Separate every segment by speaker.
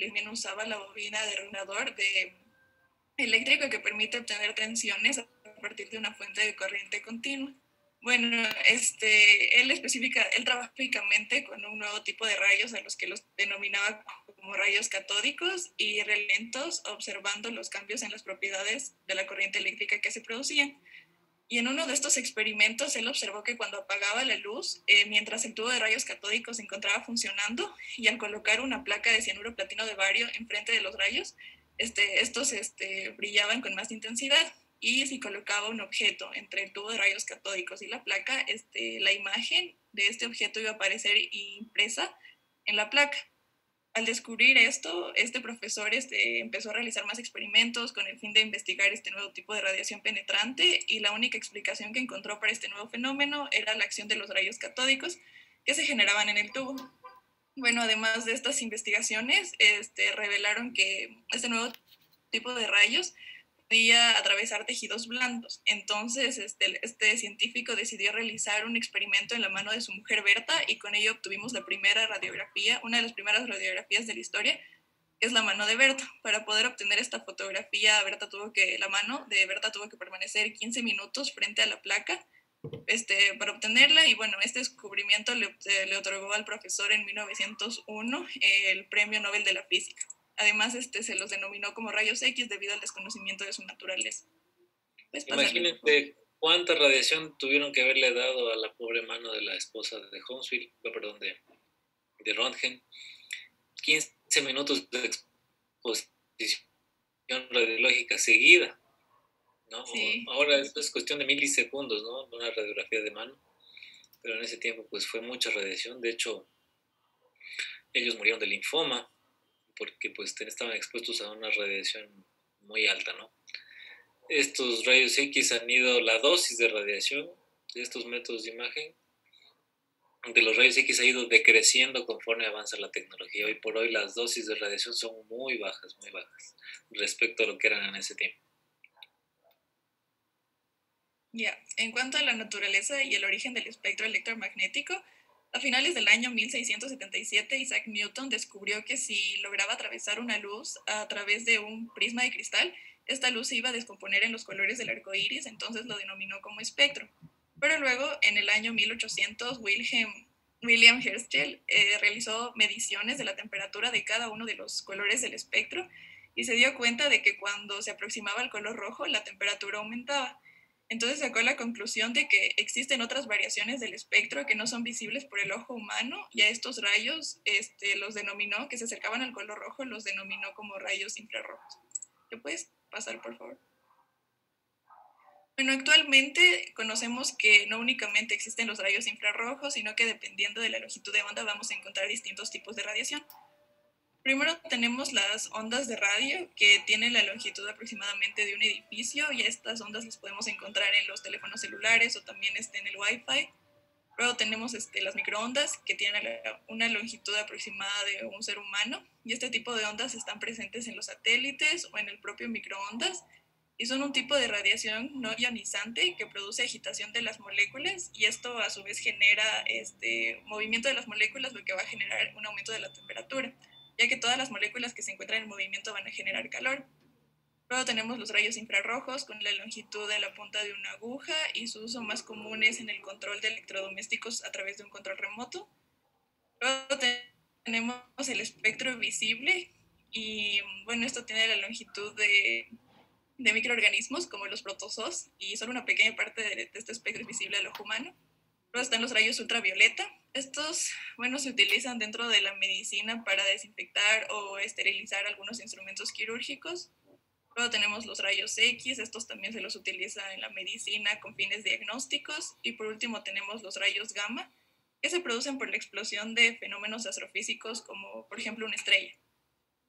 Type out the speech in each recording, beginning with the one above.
Speaker 1: también usaba la bobina de reunador eléctrico que permite obtener tensiones a partir de una fuente de corriente continua. Bueno, él trabaja específicamente con un nuevo tipo de rayos a los que los denominaba como rayos catódicos y relentos, observando los cambios en las propiedades de la corriente eléctrica que se producían. Y en uno de estos experimentos, él observó que cuando apagaba la luz, mientras el tubo de rayos catódicos se encontraba funcionando, y al colocar una placa de cianuro platino de bario enfrente de los rayos, estos brillaban con más intensidad. Y si colocaba un objeto entre el tubo de rayos catódicos y la placa, la imagen de este objeto iba a aparecer impresa en la placa. Al descubrir esto, este profesor empezó a realizar más experimentos con el fin de investigar este nuevo tipo de radiación penetrante, y la única explicación que encontró para este nuevo fenómeno era la acción de los rayos catódicos que se generaban en el tubo. Bueno, además de estas investigaciones, revelaron que este nuevo tipo de rayos podía atravesar tejidos blandos. Entonces, este científico decidió realizar un experimento en la mano de su mujer Berta, y con ello obtuvimos la primera radiografía, una de las primeras radiografías de la historia, que es la mano de Berta. Para poder obtener esta fotografía, la mano de Berta tuvo que permanecer 15 minutos frente a la placa para obtenerla, y bueno, este descubrimiento le otorgó al profesor en 1901 el Premio Nobel de la Física. Además, se los denominó como rayos X debido al desconocimiento de su naturaleza. Pues
Speaker 2: Imagínate cuánta radiación tuvieron que haberle dado a la pobre mano de la esposa de Hounsfield, perdón, de Röntgen. 15 minutos de exposición radiológica seguida, ¿no?
Speaker 1: Sí.
Speaker 2: Ahora esto es cuestión de milisegundos, ¿no? Una radiografía de mano, pero en ese tiempo pues fue mucha radiación. De hecho, ellos murieron de linfoma porque pues estaban expuestos a una radiación muy alta, ¿no? Estos rayos X han ido, la dosis de radiación de estos métodos de imagen de los rayos X ha ido decreciendo conforme avanza la tecnología. Hoy por hoy las dosis de radiación son muy bajas respecto a lo que eran en ese tiempo.
Speaker 1: Ya, en cuanto a la naturaleza y el origen del espectro electromagnético, a finales del año 1677, Isaac Newton descubrió que si lograba atravesar una luz a través de un prisma de cristal, esta luz se iba a descomponer en los colores del arco iris, entonces lo denominó como espectro. Pero luego, en el año 1800, William Herschel realizó mediciones de la temperatura de cada uno de los colores del espectro, y se dio cuenta de que cuando se aproximaba al color rojo, la temperatura aumentaba. Entonces sacó la conclusión de que existen otras variaciones del espectro que no son visibles por el ojo humano, y a estos rayos los denominó, que se acercaban al color rojo, los denominó como rayos infrarrojos. ¿Te puedes pasar, por favor? Bueno, actualmente conocemos que no únicamente existen los rayos infrarrojos, sino que dependiendo de la longitud de onda vamos a encontrar distintos tipos de radiación. Primero tenemos las ondas de radio, que tienen la longitud aproximadamente de un edificio, y estas ondas las podemos encontrar en los teléfonos celulares o también en el Wi-Fi. Luego tenemos las microondas, que tienen una longitud aproximada de un ser humano, y este tipo de ondas están presentes en los satélites o en el propio microondas, y son un tipo de radiación no ionizante que produce agitación de las moléculas, y esto a su vez genera movimiento de las moléculas, lo que va a generar un aumento de la temperatura, ya que todas las moléculas que se encuentran en movimiento van a generar calor. Luego tenemos los rayos infrarrojos, con la longitud de la punta de una aguja, y su uso más común es en el control de electrodomésticos a través de un control remoto. Luego tenemos el espectro visible, y bueno, esto tiene la longitud de microorganismos como los protozoos, y solo una pequeña parte de este espectro es visible al ojo humano. Luego están los rayos ultravioleta. Estos, bueno, se utilizan dentro de la medicina para desinfectar o esterilizar algunos instrumentos quirúrgicos. Luego tenemos los rayos X, estos también se los utiliza en la medicina con fines diagnósticos. Y por último tenemos los rayos gamma, que se producen por la explosión de fenómenos astrofísicos como por ejemplo una estrella.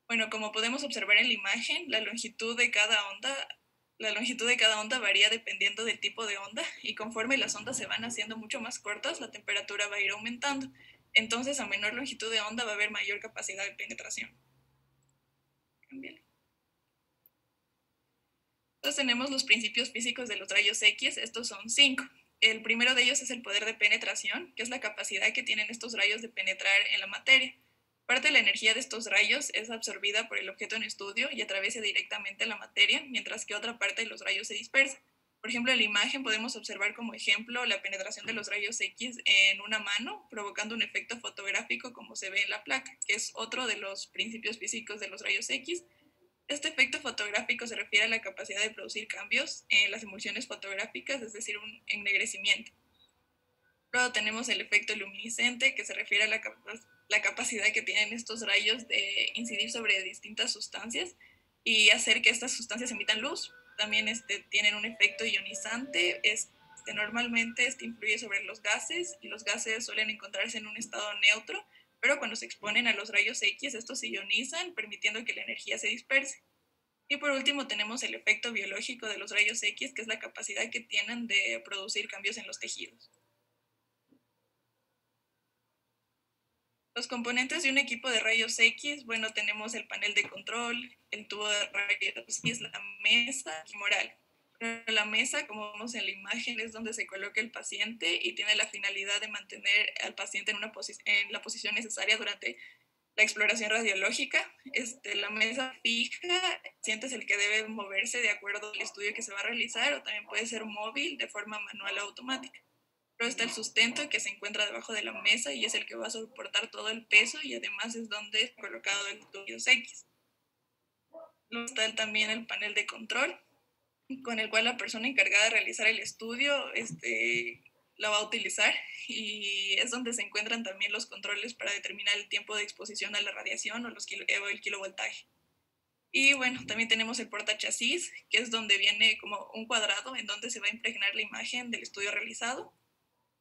Speaker 1: Bueno, como podemos observar en la imagen, la longitud de cada onda varía dependiendo del tipo de onda, y conforme las ondas se van haciendo mucho más cortas, la temperatura va a ir aumentando. Entonces, a menor longitud de onda va a haber mayor capacidad de penetración. Cámbiale. Entonces tenemos los principios físicos de los rayos X. Estos son 5. El primero de ellos es el poder de penetración, que es la capacidad que tienen estos rayos de penetrar en la materia. Parte de la energía de estos rayos es absorbida por el objeto en estudio y atraviesa directamente la materia, mientras que otra parte de los rayos se dispersa. Por ejemplo, en la imagen podemos observar como ejemplo la penetración de los rayos X en una mano, provocando un efecto fotográfico como se ve en la placa, que es otro de los principios físicos de los rayos X. Este efecto fotográfico se refiere a la capacidad de producir cambios en las emulsiones fotográficas, es decir, un ennegrecimiento. Luego tenemos el efecto luminiscente, que se refiere a la capacidad que tienen estos rayos de incidir sobre distintas sustancias y hacer que estas sustancias emitan luz. También tienen un efecto ionizante. Normalmente influye sobre los gases y los gases suelen encontrarse en un estado neutro, pero cuando se exponen a los rayos X, estos se ionizan, permitiendo que la energía se disperse. Y por último tenemos el efecto biológico de los rayos X, que es la capacidad que tienen de producir cambios en los tejidos. Los componentes de un equipo de rayos X, bueno, tenemos el panel de control, el tubo de rayos X, la mesa y moral. La mesa, como vemos en la imagen, es donde se coloca el paciente y tiene la finalidad de mantener al paciente en la posición necesaria durante la exploración radiológica. La mesa fija, el paciente es el que debe moverse de acuerdo al estudio que se va a realizar, o también puede ser móvil de forma manual o automática. Luego está el sustento, que se encuentra debajo de la mesa y es el que va a soportar todo el peso, y además es donde es colocado el tubo X. Luego está también el panel de control, con el cual la persona encargada de realizar el estudio la va a utilizar, y es donde se encuentran también los controles para determinar el tiempo de exposición a la radiación o el kilovoltaje. Y bueno, también tenemos el portachasis, que es donde viene como un cuadrado en donde se va a impregnar la imagen del estudio realizado.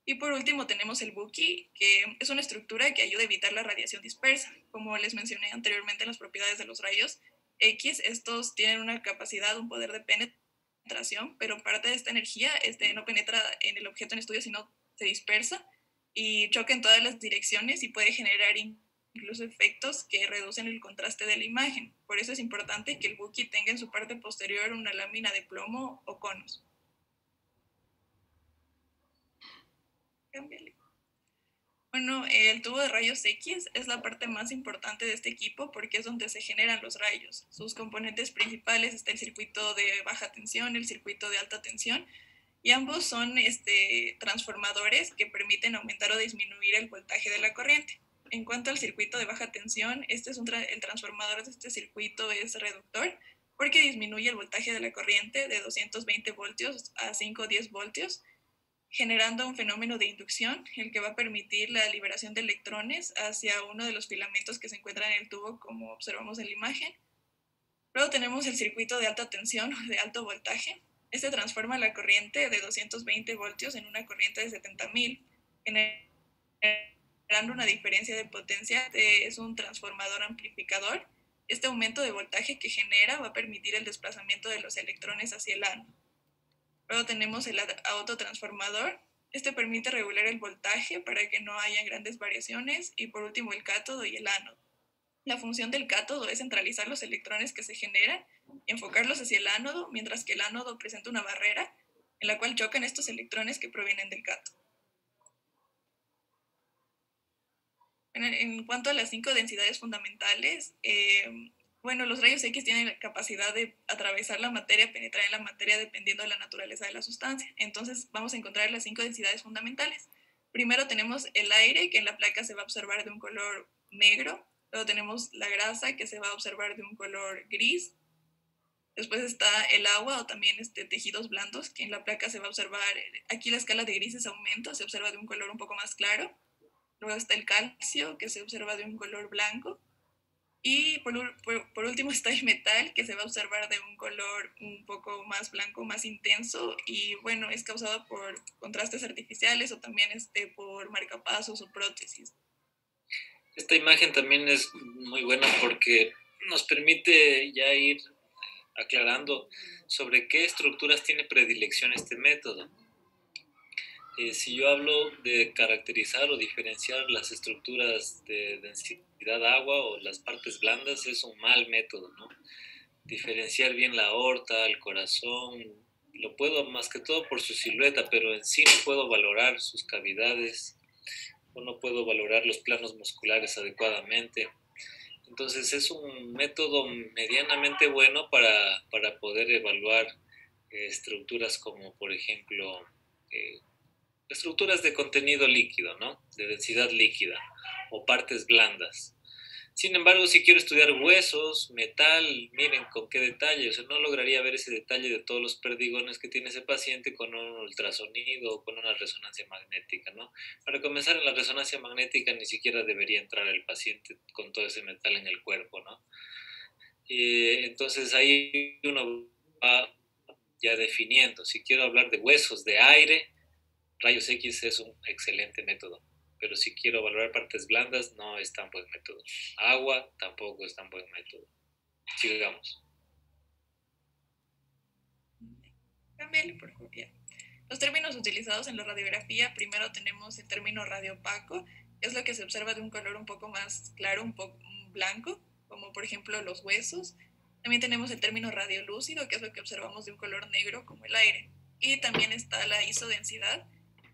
Speaker 1: Y por último tenemos el Buki, que es una estructura que ayuda a evitar la radiación dispersa. Como les mencioné anteriormente en las propiedades de los rayos X, estos tienen una capacidad, un poder de penetración, pero parte de esta energía no penetra en el objeto en estudio, sino se dispersa y choca en todas las direcciones y puede generar incluso efectos que reducen el contraste de la imagen. Por eso es importante que el Buki tenga en su parte posterior una lámina de plomo o conos. Cámbiale. Bueno, el tubo de rayos X es la parte más importante de este equipo porque es donde se generan los rayos. Sus componentes principales está el circuito de baja tensión, el circuito de alta tensión, y ambos son transformadores que permiten aumentar o disminuir el voltaje de la corriente. En cuanto al circuito de baja tensión, el transformador de este circuito es reductor porque disminuye el voltaje de la corriente de 220 voltios a 510 voltios, generando un fenómeno de inducción, el que va a permitir la liberación de electrones hacia uno de los filamentos que se encuentran en el tubo, como observamos en la imagen. Luego tenemos el circuito de alta tensión, de alto voltaje. Este transforma la corriente de 220 voltios en una corriente de 70.000, generando una diferencia de potencia. Es un transformador amplificador. Este aumento de voltaje que genera va a permitir el desplazamiento de los electrones hacia el ánodo. Luego tenemos el autotransformador. Este permite regular el voltaje para que no haya grandes variaciones. Y por último, el cátodo y el ánodo. La función del cátodo es centralizar los electrones que se generan y enfocarlos hacia el ánodo, mientras que el ánodo presenta una barrera en la cual chocan estos electrones que provienen del cátodo. En cuanto a las 5 densidades fundamentales, bueno, los rayos X tienen la capacidad de atravesar la materia, penetrar en la materia dependiendo de la naturaleza de la sustancia. Entonces vamos a encontrar las 5 densidades fundamentales. Primero tenemos el aire, que en la placa se va a observar de un color negro. Luego tenemos la grasa, que se va a observar de un color gris. Después está el agua, o también tejidos blandos, que en la placa se va a observar, aquí la escala de grises aumenta, se observa de un color un poco más claro. Luego está el calcio, que se observa de un color blanco. Y por último está el metal, que se va a observar de un color un poco más blanco, más intenso, y bueno, es causado por contrastes artificiales o también por marcapasos o prótesis.
Speaker 2: Esta imagen también es muy buena porque nos permite ya ir aclarando sobre qué estructuras tiene predilección este método. Si yo hablo de caracterizar o diferenciar las estructuras de densidad agua o las partes blandas, es un mal método, ¿no? Diferenciar bien la aorta, el corazón, lo puedo más que todo por su silueta, pero en sí no puedo valorar sus cavidades o no puedo valorar los planos musculares adecuadamente. Entonces es un método medianamente bueno para poder evaluar estructuras como, por ejemplo, eh, estructuras de contenido líquido, ¿no? De densidad líquida o partes blandas. Sin embargo, si quiero estudiar huesos, metal, miren con qué detalle, o sea, no lograría ver ese detalle de todos los perdigones que tiene ese paciente con un ultrasonido o con una resonancia magnética, ¿no? Para comenzar, en la resonancia magnética ni siquiera debería entrar el paciente con todo ese metal en el cuerpo, ¿no? Entonces ahí uno va ya definiendo, si quiero hablar de huesos, de aire, rayos X es un excelente método, pero si quiero valorar partes blandas, no es tan buen método. Agua tampoco es tan buen método. Sigamos.
Speaker 1: Cambiale, por favor. Los términos utilizados en la radiografía, primero tenemos el término radiopaco, que es lo que se observa de un color un poco más claro, un poco blanco, como por ejemplo los huesos. También tenemos el término radiolúcido, que es lo que observamos de un color negro, como el aire. Y también está la isodensidad,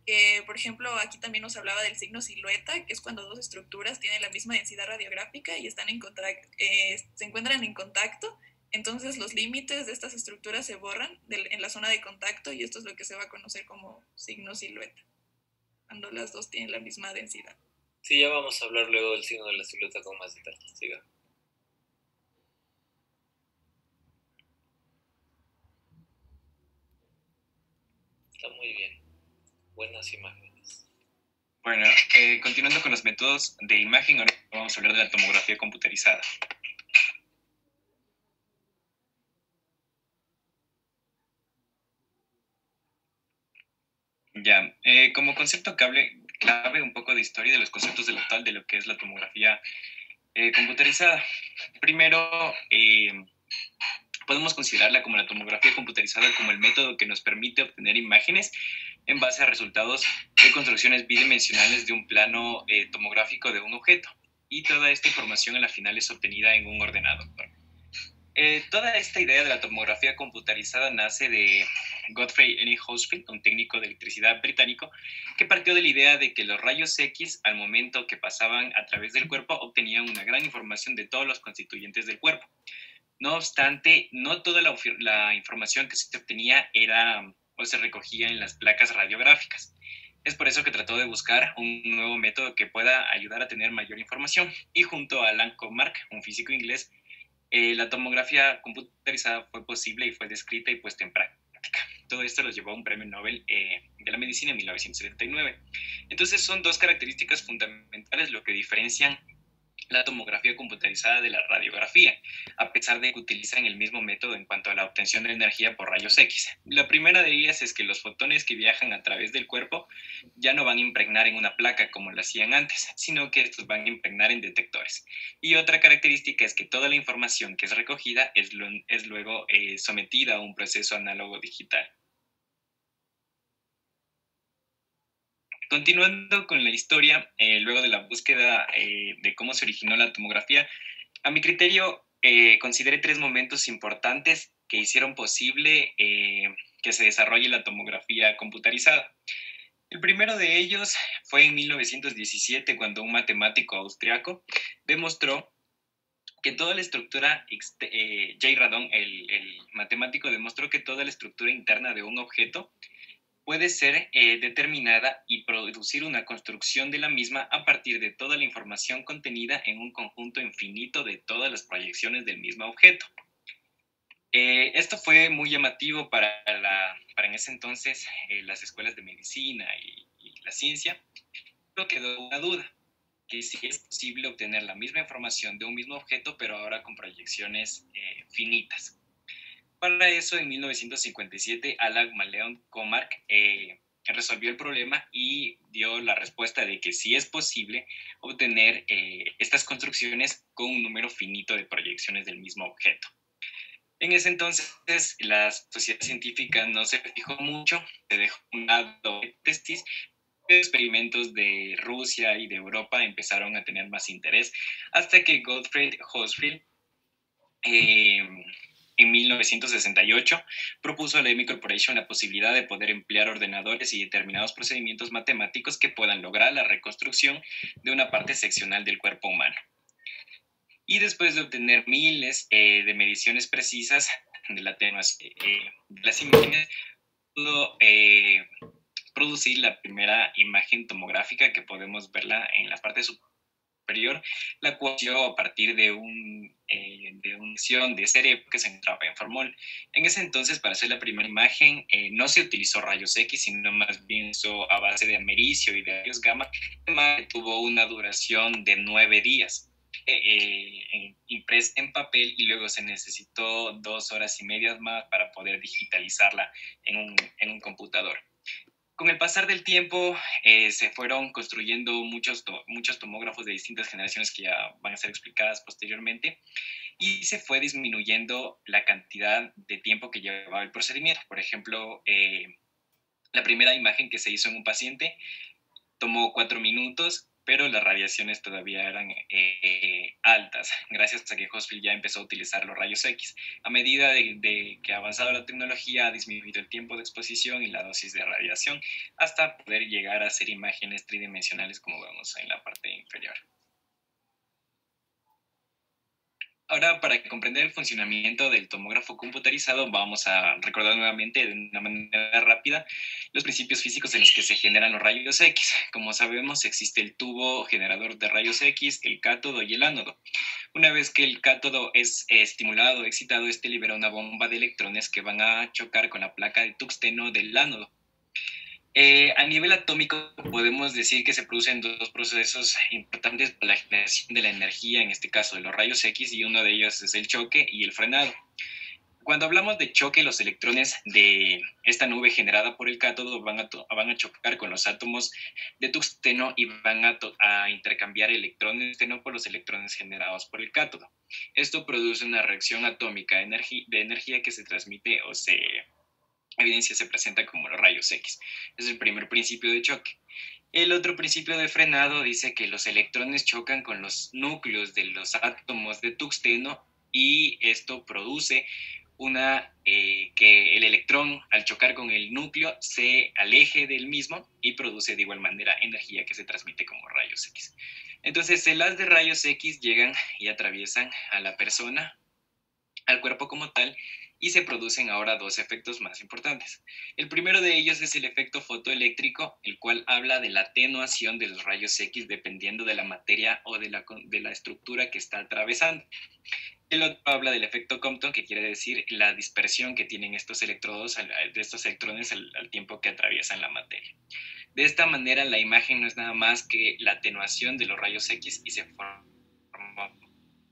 Speaker 1: que por ejemplo aquí también nos hablaba del signo silueta, que es cuando dos estructuras tienen la misma densidad radiográfica y están se encuentran en contacto. Entonces los límites de estas estructuras se borran en la zona de contacto y esto es lo que se va a conocer como signo silueta, cuando las dos tienen la misma densidad.
Speaker 2: Sí, ya vamos a hablar luego del signo de la silueta con más detalle. Siga. Está muy bien. Buenas imágenes.
Speaker 3: Bueno, continuando con los métodos de imagen, ahora vamos a hablar de la tomografía computarizada. Ya, como concepto clave un poco de historia de los conceptos del actual de lo que es la tomografía computarizada. Primero, podemos considerarla como la tomografía computarizada como el método que nos permite obtener imágenes en base a resultados de construcciones bidimensionales de un plano tomográfico de un objeto. Y toda esta información a la final es obtenida en un ordenador. Toda esta idea de la tomografía computarizada nace de Godfrey N. Hounsfield, un técnico de electricidad británico, que partió de la idea de que los rayos X, al momento que pasaban a través del cuerpo, obtenían una gran información de todos los constituyentes del cuerpo. No obstante, no toda la información que se obtenía era o se recogía en las placas radiográficas. Es por eso que trató de buscar un nuevo método que pueda ayudar a tener mayor información. Y junto a Alan Comark, un físico inglés, la tomografía computarizada fue posible y fue descrita y puesta en práctica. Todo esto los llevó a un premio Nobel de la medicina en 1979. Entonces son dos características fundamentales lo que diferencian la tomografía computarizada de la radiografía, a pesar de que utilizan el mismo método en cuanto a la obtención de energía por rayos X. La primera de ellas es que los fotones que viajan a través del cuerpo ya no van a impregnar en una placa como lo hacían antes, sino que estos van a impregnar en detectores. Y otra característica es que toda la información que es recogida es luego sometida a un proceso análogo digital. Continuando con la historia, luego de la búsqueda de cómo se originó la tomografía, a mi criterio consideré tres momentos importantes que hicieron posible que se desarrolle la tomografía computarizada. El primero de ellos fue en 1917, cuando un matemático austriaco demostró que toda la estructura, J. Radon, el matemático, demostró que toda la estructura interna de un objeto puede ser determinada y producir una construcción de la misma a partir de toda la información contenida en un conjunto infinito de todas las proyecciones del mismo objeto. Esto fue muy llamativo para en ese entonces las escuelas de medicina y la ciencia, pero quedó una duda, que si es posible obtener la misma información de un mismo objeto, pero ahora con proyecciones finitas. Para eso, en 1957, Alan Maleon Comark resolvió el problema y dio la respuesta de que sí es posible obtener estas construcciones con un número finito de proyecciones del mismo objeto. En ese entonces, la sociedad científica no se fijó mucho, se dejó un lado de testis. Experimentos de Rusia y de Europa empezaron a tener más interés hasta que Godfrey Hounsfield en 1968, propuso a la EMI Corporation la posibilidad de poder emplear ordenadores y determinados procedimientos matemáticos que puedan lograr la reconstrucción de una parte seccional del cuerpo humano. Y después de obtener miles de mediciones precisas de la atenuación de las imágenes, pudo producir la primera imagen tomográfica que podemos verla en la parte superior, la cual dio a partir de una lesión de cerebro que se encontraba en formol. En ese entonces, para hacer la primera imagen, no se utilizó rayos X, sino más bien hizo a base de americio y de rayos gamma, que tuvo una duración de 9 días. Impresa en papel, y luego se necesitó 2 horas y media más para poder digitalizarla en un computador. Con el pasar del tiempo se fueron construyendo muchos tomógrafos de distintas generaciones que ya van a ser explicadas posteriormente, y se fue disminuyendo la cantidad de tiempo que llevaba el procedimiento. Por ejemplo, la primera imagen que se hizo en un paciente tomó 4 minutos, pero las radiaciones todavía eran altas, gracias a que Hochschild ya empezó a utilizar los rayos X. A medida de que ha avanzado la tecnología, ha disminuido el tiempo de exposición y la dosis de radiación, hasta poder llegar a hacer imágenes tridimensionales, como vemos en la parte inferior. Ahora, para comprender el funcionamiento del tomógrafo computarizado, vamos a recordar nuevamente de una manera rápida los principios físicos en los que se generan los rayos X. Como sabemos, existe el tubo generador de rayos X, el cátodo y el ánodo. Una vez que el cátodo es estimulado o excitado, este libera una bomba de electrones que van a chocar con la placa de tungsteno del ánodo. A nivel atómico, podemos decir que se producen 2 procesos importantes para la generación de la energía, en este caso de los rayos X, y uno de ellos es el choque y el frenado. Cuando hablamos de choque, los electrones de esta nube generada por el cátodo van a chocar con los átomos de tungsteno y van a intercambiar electrones de tungsteno por los electrones generados por el cátodo. Esto produce una reacción atómica de energía que se transmite o evidencia se presenta como los rayos X. Es el primer principio de choque. El otro principio de frenado dice que los electrones chocan con los núcleos de los átomos de tungsteno, y esto produce que el electrón, al chocar con el núcleo, se aleje del mismo y produce de igual manera energía que se transmite como rayos X. Entonces, el haz de rayos X llegan y atraviesan a la persona, al cuerpo como tal, y se producen ahora 2 efectos más importantes. El primero de ellos es el efecto fotoeléctrico, el cual habla de la atenuación de los rayos X dependiendo de la materia o de la estructura que está atravesando. El otro habla del efecto Compton, que quiere decir la dispersión que tienen estos electrones al tiempo que atraviesan la materia. De esta manera, la imagen no es nada más que la atenuación de los rayos X, y se forma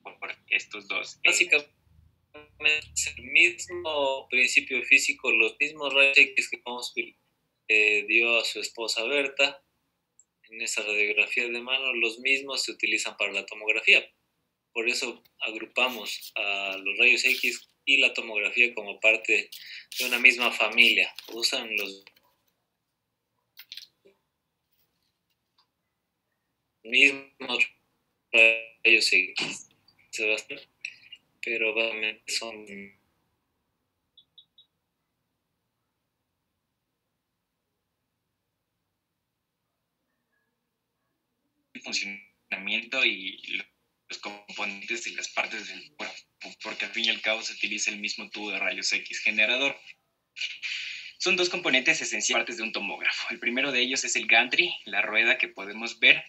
Speaker 3: por estos 2.
Speaker 2: Básicamente, el mismo principio físico, los mismos rayos X que Hochschild dio a su esposa Berta en esa radiografía de mano, los mismos se utilizan para la tomografía. Por eso agrupamos a los rayos X y la tomografía como parte de una misma familia. Usan los mismos rayos X, pero básicamente son
Speaker 3: funcionamiento y los componentes y las partes del cuerpo, porque al fin y al cabo se utiliza el mismo tubo de rayos X generador. Son 2 componentes esenciales, partes de un tomógrafo. El primero de ellos es el gantry, la rueda que podemos ver,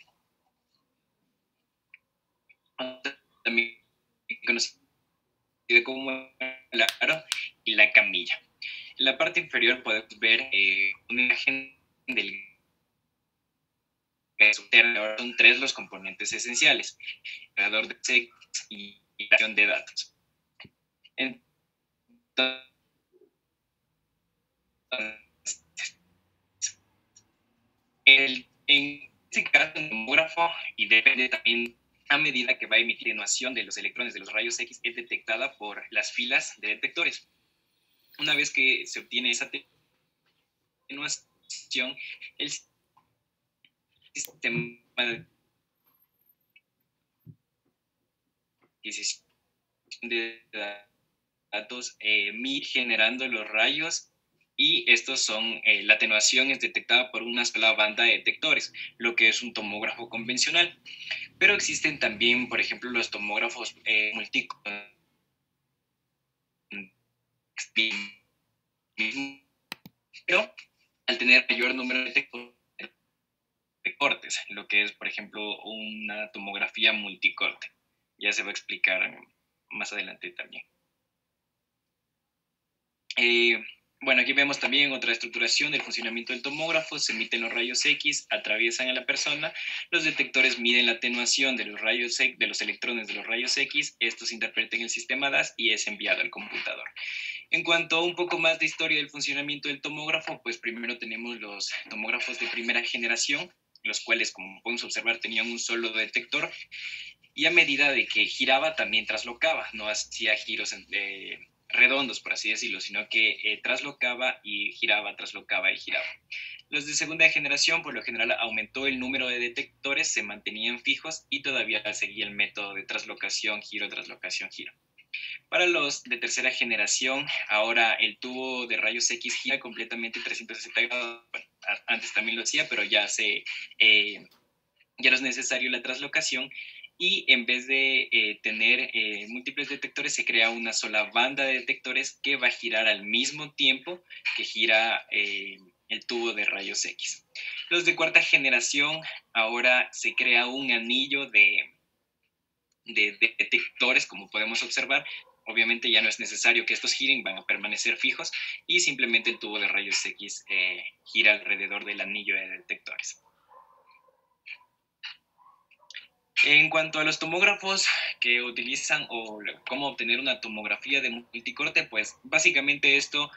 Speaker 3: también conocida como el aro, y la camilla. En la parte inferior podemos ver una imagen del ahora son 3 los componentes esenciales: generador de X y generación de datos. Entonces, en este caso, el tomógrafo, y depende también a medida que va a emitir atenuación de los electrones de los rayos X, es detectada por las filas de detectores. Una vez que se obtiene esa atenuación, el sistema de adquisición de datos generando los rayos, y estos son, la atenuación es detectada por una sola banda de detectores, lo que es un tomógrafo convencional. Pero existen también, por ejemplo, los tomógrafos multicolor, pero al tener mayor número de cortes, lo que es, por ejemplo, una tomografía multicorte. Ya se va a explicar más adelante también. Bueno, aquí vemos también otra estructuración del funcionamiento del tomógrafo. Se emiten los rayos X, atraviesan a la persona. Los detectores miden la atenuación de los rayos X, de los electrones de los rayos X. Estos se interpretan en el sistema DAS y es enviado al computador. En cuanto a un poco más de historia del funcionamiento del tomógrafo, pues primero tenemos los tomógrafos de primera generación, los cuales, como podemos observar, tenían un solo detector, y a medida de que giraba también traslocaba, no hacía giros redondos, por así decirlo, sino que traslocaba y giraba, traslocaba y giraba. Los de segunda generación, por lo general, aumentó el número de detectores, se mantenían fijos y todavía seguía el método de traslocación, giro, traslocación, giro. Para los de tercera generación, ahora el tubo de rayos X gira completamente 360 grados. Bueno, antes también lo hacía, pero ya no es necesario la traslocación, y en vez de tener múltiples detectores, se crea una sola banda de detectores que va a girar al mismo tiempo que gira el tubo de rayos X. Los de cuarta generación, ahora se crea un anillo de detectores, como podemos observar. Obviamente ya no es necesario que estos giren, van a permanecer fijos, y simplemente el tubo de rayos X gira alrededor del anillo de detectores. En cuanto a los tomógrafos que utilizan o cómo obtener una tomografía de multicorte, pues básicamente esto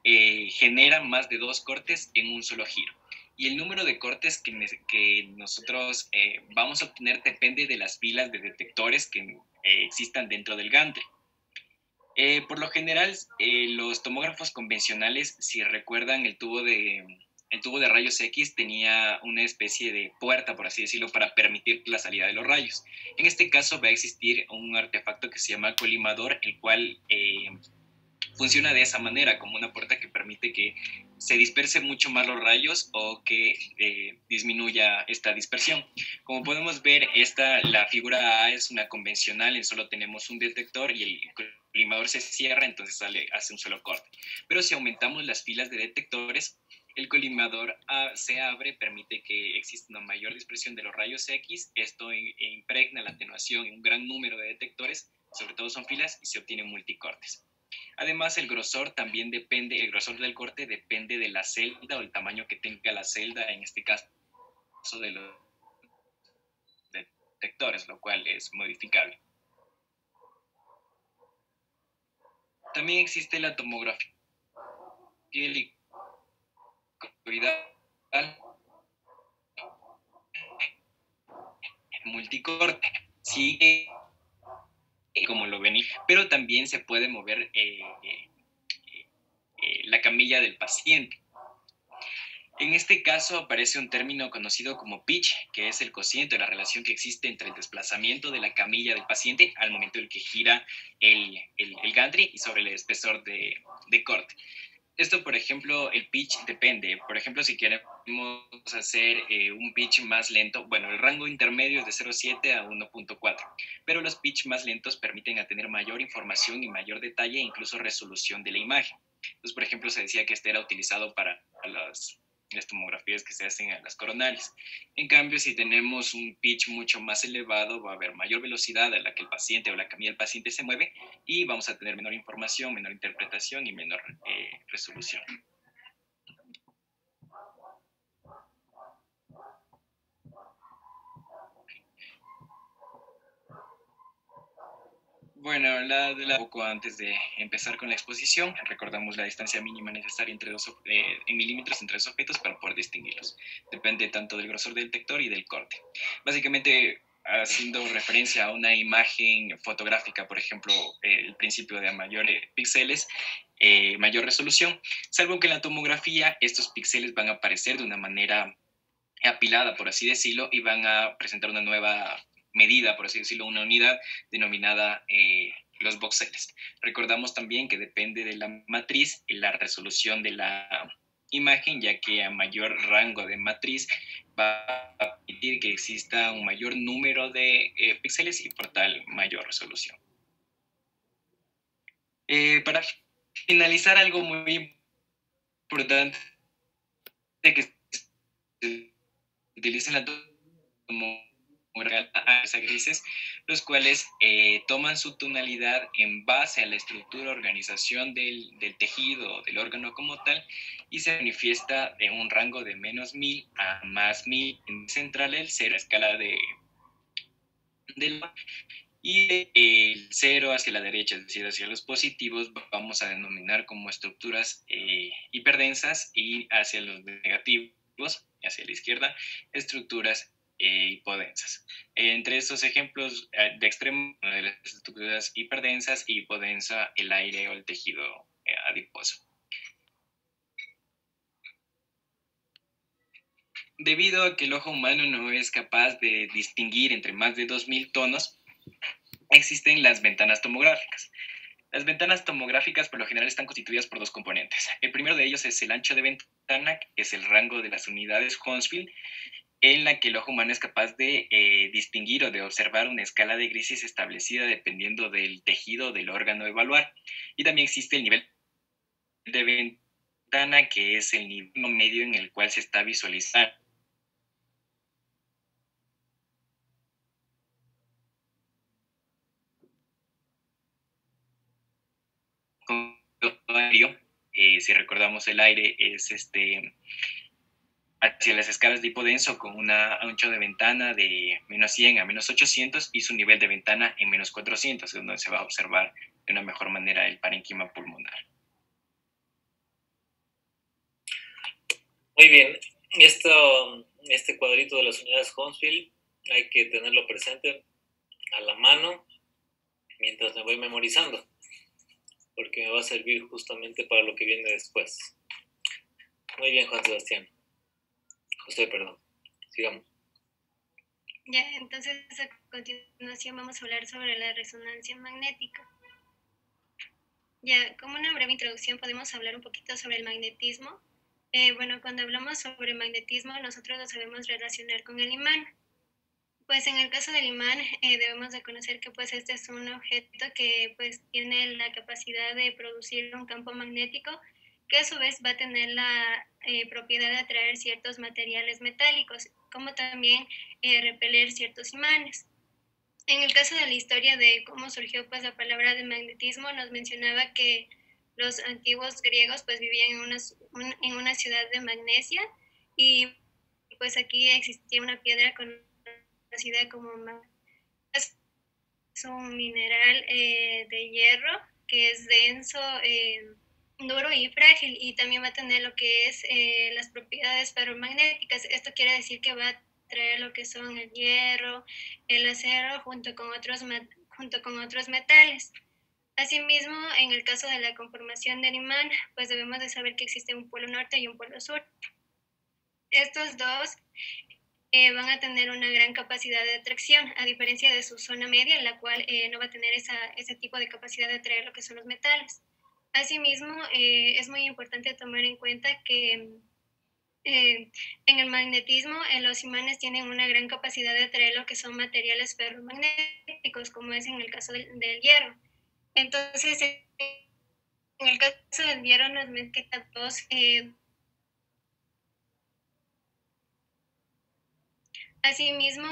Speaker 3: genera más de 2 cortes en un solo giro. Y el número de cortes que nosotros vamos a obtener depende de las filas de detectores que existan dentro del gantry. Por lo general, los tomógrafos convencionales, si recuerdan, el tubo de rayos X tenía una especie de puerta, por así decirlo, para permitir la salida de los rayos. En este caso va a existir un artefacto que se llama colimador, el cual funciona de esa manera, como una puerta que permite que se dispersen mucho más los rayos o que disminuya esta dispersión. Como podemos ver, la figura A es una convencional, en solo tenemos un detector y el colimador se cierra, entonces hace un solo corte. Pero si aumentamos las filas de detectores, el colimador se abre, permite que exista una mayor dispersión de los rayos X. Esto impregna la atenuación en un gran número de detectores, sobre todo son filas, y se obtienen multicortes. Además, el grosor del corte depende de la celda o el tamaño que tenga la celda, en este caso de los detectores, lo cual es modificable. También existe la tomografía helicoidal multicorte. Sigue como lo ven, pero también se puede mover la camilla del paciente. En este caso aparece un término conocido como pitch, que es el cociente, la relación que existe entre el desplazamiento de la camilla del paciente al momento en que gira el gantry y sobre el espesor de corte. Esto, por ejemplo, el pitch depende. Por ejemplo, si queremos hacer un pitch más lento, bueno, el rango intermedio es de 0,7 a 1,4, pero los pitch más lentos permiten tener mayor información y mayor detalle e incluso resolución de la imagen. Entonces, por ejemplo, se decía que este era utilizado para las tomografías que se hacen en las coronarias. En cambio, si tenemos un pitch mucho más elevado, va a haber mayor velocidad a la que el paciente o la camilla del paciente se mueve, y vamos a tener menor información, menor interpretación y menor resolución. Bueno, un poco antes de empezar con la exposición, recordamos la distancia mínima necesaria en milímetros entre dos objetos para poder distinguirlos. Depende tanto del grosor del detector y del corte. Básicamente, haciendo referencia a una imagen fotográfica, por ejemplo, el principio de mayores píxeles, mayor resolución, salvo que en la tomografía estos píxeles van a aparecer de una manera apilada, por así decirlo, y van a presentar una nueva medida, por así decirlo, una unidad denominada los voxeles. Recordamos también que depende de la matriz y la resolución de la imagen, ya que a mayor rango de matriz va a permitir que exista un mayor número de píxeles y por tal mayor resolución. Para finalizar, algo muy importante que se utiliza en la tomografía grises, los cuales toman su tonalidad en base a la estructura, organización del tejido, del órgano como tal, y se manifiesta en un rango de -1000 a +1000. En central, el 0 escala del y el 0 hacia la derecha, es decir, hacia los positivos, vamos a denominar como estructuras hiperdensas, y hacia los negativos, hacia la izquierda, estructuras hipodensas. Entre estos ejemplos de extremo, de las estructuras hiperdensas y hipodensa, el aire o el tejido adiposo. Debido a que el ojo humano no es capaz de distinguir entre más de 2000 tonos, existen las ventanas tomográficas. Las ventanas tomográficas por lo general están constituidas por dos componentes. El primero de ellos es el ancho de ventana, que es el rango de las unidades Hounsfield, en la que el ojo humano es capaz de distinguir o de observar una escala de grises establecida dependiendo del tejido del órgano a evaluar. Y también existe el nivel de ventana, que es el nivel medio en el cual se está visualizando aéreo. Si recordamos, el aire es hacia las escalas de hipodenso con un ancho de ventana de -100 a -800 y su nivel de ventana en -400, donde se va a observar de una mejor manera el parénquima pulmonar.
Speaker 2: Muy bien, este cuadrito de las unidades Hounsfield hay que tenerlo presente a la mano mientras me voy memorizando, porque me va a servir justamente para lo que viene después. Muy bien, Juan Sebastián. José, perdón. Sigamos.
Speaker 4: Ya, entonces a continuación vamos a hablar sobre la resonancia magnética. Ya, como una breve introducción podemos hablar un poquito sobre el magnetismo. Bueno, cuando hablamos sobre magnetismo, nosotros lo sabemos relacionar con el imán. Pues en el caso del imán debemos de conocer que pues este es un objeto que pues tiene la capacidad de producir un campo magnético, que a su vez va a tener la propiedad de atraer ciertos materiales metálicos, como también repeler ciertos imanes. En el caso de la historia de cómo surgió pues la palabra de magnetismo, nos mencionaba que los antiguos griegos pues vivían en una ciudad de Magnesia, y pues aquí existía una piedra conocida como es un mineral de hierro que es denso, duro y frágil, y también va a tener lo que es las propiedades ferromagnéticas. Esto quiere decir que va a traer lo que son el hierro, el acero, junto con otros metales. Asimismo, en el caso de la conformación del imán, pues debemos de saber que existe un polo norte y un polo sur. Estos dos van a tener una gran capacidad de atracción, a diferencia de su zona media, en la cual no va a tener ese tipo de capacidad de atraer lo que son los metales. Asimismo, es muy importante tomar en cuenta que en el magnetismo, los imanes tienen una gran capacidad de atraer lo que son materiales ferromagnéticos, como es en el caso del hierro. Entonces, en el caso del hierro nos mezcla dos Asimismo,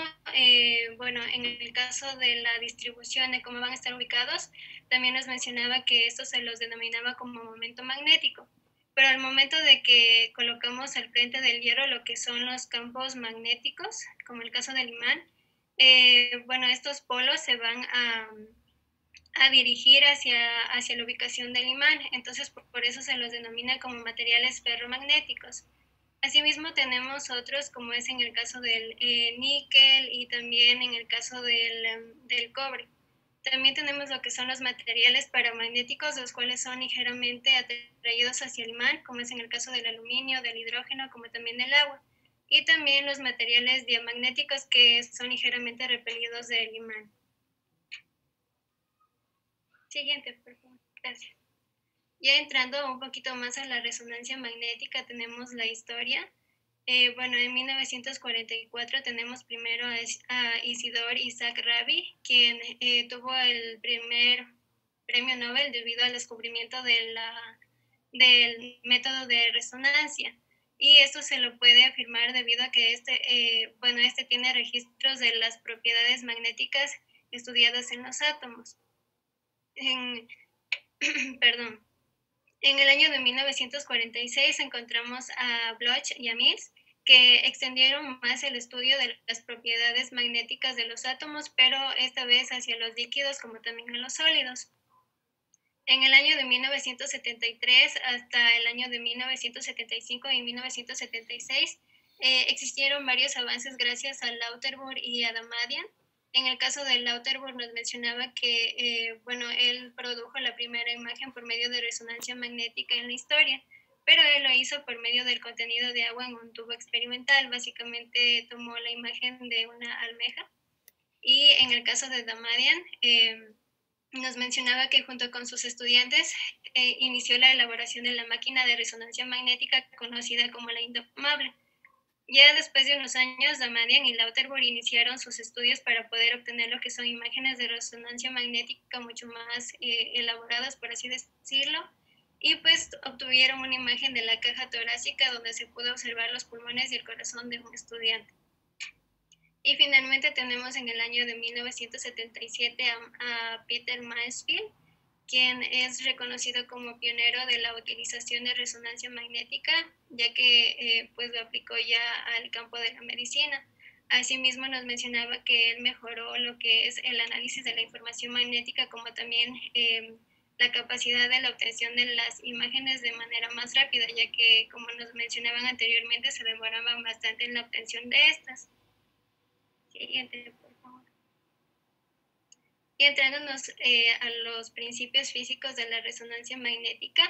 Speaker 4: bueno, en el caso de la distribución de cómo van a estar ubicados, también nos mencionaba que esto se los denominaba como momento magnético. Pero al momento de que colocamos al frente del hierro lo que son los campos magnéticos, como el caso del imán, bueno, estos polos se van a dirigir hacia la ubicación del imán. Entonces, por eso se los denomina como materiales ferromagnéticos. Asimismo tenemos otros, como es en el caso del níquel y también en el caso del cobre. También tenemos lo que son los materiales paramagnéticos, los cuales son ligeramente atraídos hacia el imán, como es en el caso del aluminio, del hidrógeno, como también del agua. Y también los materiales diamagnéticos, que son ligeramente repelidos del imán. Siguiente, por favor. Gracias. Ya entrando un poquito más a la resonancia magnética, tenemos la historia. Bueno, en 1944 tenemos primero a Isidor Isaac Rabi, quien tuvo el primer premio Nobel debido al descubrimiento del método de resonancia. Y esto se lo puede afirmar debido a que este tiene registros de las propiedades magnéticas estudiadas en los átomos. Perdón. En el año de 1946 encontramos a Bloch y a Mills, que extendieron más el estudio de las propiedades magnéticas de los átomos, pero esta vez hacia los líquidos como también a los sólidos. En el año de 1973 hasta el año de 1975 y 1976 existieron varios avances gracias a Lauterbur y a Damadian. En el caso de Lauterbur nos mencionaba que él produjo la primera imagen por medio de resonancia magnética en la historia, pero él lo hizo por medio del contenido de agua en un tubo experimental. Básicamente tomó la imagen de una almeja. Y en el caso de Damadian, nos mencionaba que junto con sus estudiantes inició la elaboración de la máquina de resonancia magnética conocida como la Indomable. Ya después de unos años, Damadian y Lauterbur iniciaron sus estudios para poder obtener lo que son imágenes de resonancia magnética mucho más elaboradas, por así decirlo, y pues obtuvieron una imagen de la caja torácica donde se pudo observar los pulmones y el corazón de un estudiante. Y finalmente tenemos en el año de 1977 a Peter Mansfield, quien es reconocido como pionero de la utilización de resonancia magnética, ya que pues lo aplicó ya al campo de la medicina. Asimismo nos mencionaba que él mejoró lo que es el análisis de la información magnética, como también la capacidad de la obtención de las imágenes de manera más rápida, ya que, como nos mencionaban anteriormente, se demoraban bastante en la obtención de estas. Siguiente, por favor. Y entrándonos a los principios físicos de la resonancia magnética,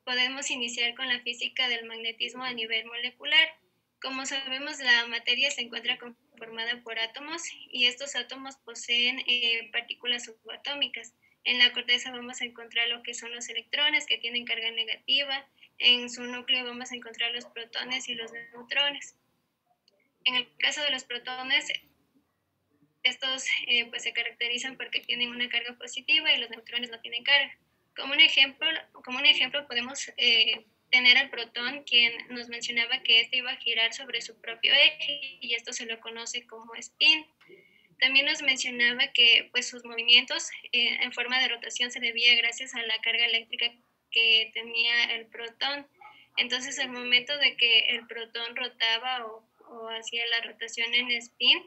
Speaker 4: podemos iniciar con la física del magnetismo a nivel molecular. Como sabemos, la materia se encuentra conformada por átomos y estos átomos poseen partículas subatómicas. En la corteza vamos a encontrar lo que son los electrones, que tienen carga negativa. En su núcleo vamos a encontrar los protones y los neutrones. En el caso de los protones, estos pues se caracterizan porque tienen una carga positiva y los neutrones no tienen carga. Como un ejemplo podemos tener al protón, quien nos mencionaba que este iba a girar sobre su propio eje y esto se lo conoce como spin. También nos mencionaba que pues, sus movimientos en forma de rotación se debía gracias a la carga eléctrica que tenía el protón. Entonces, al momento de que el protón rotaba o hacía la rotación en spin,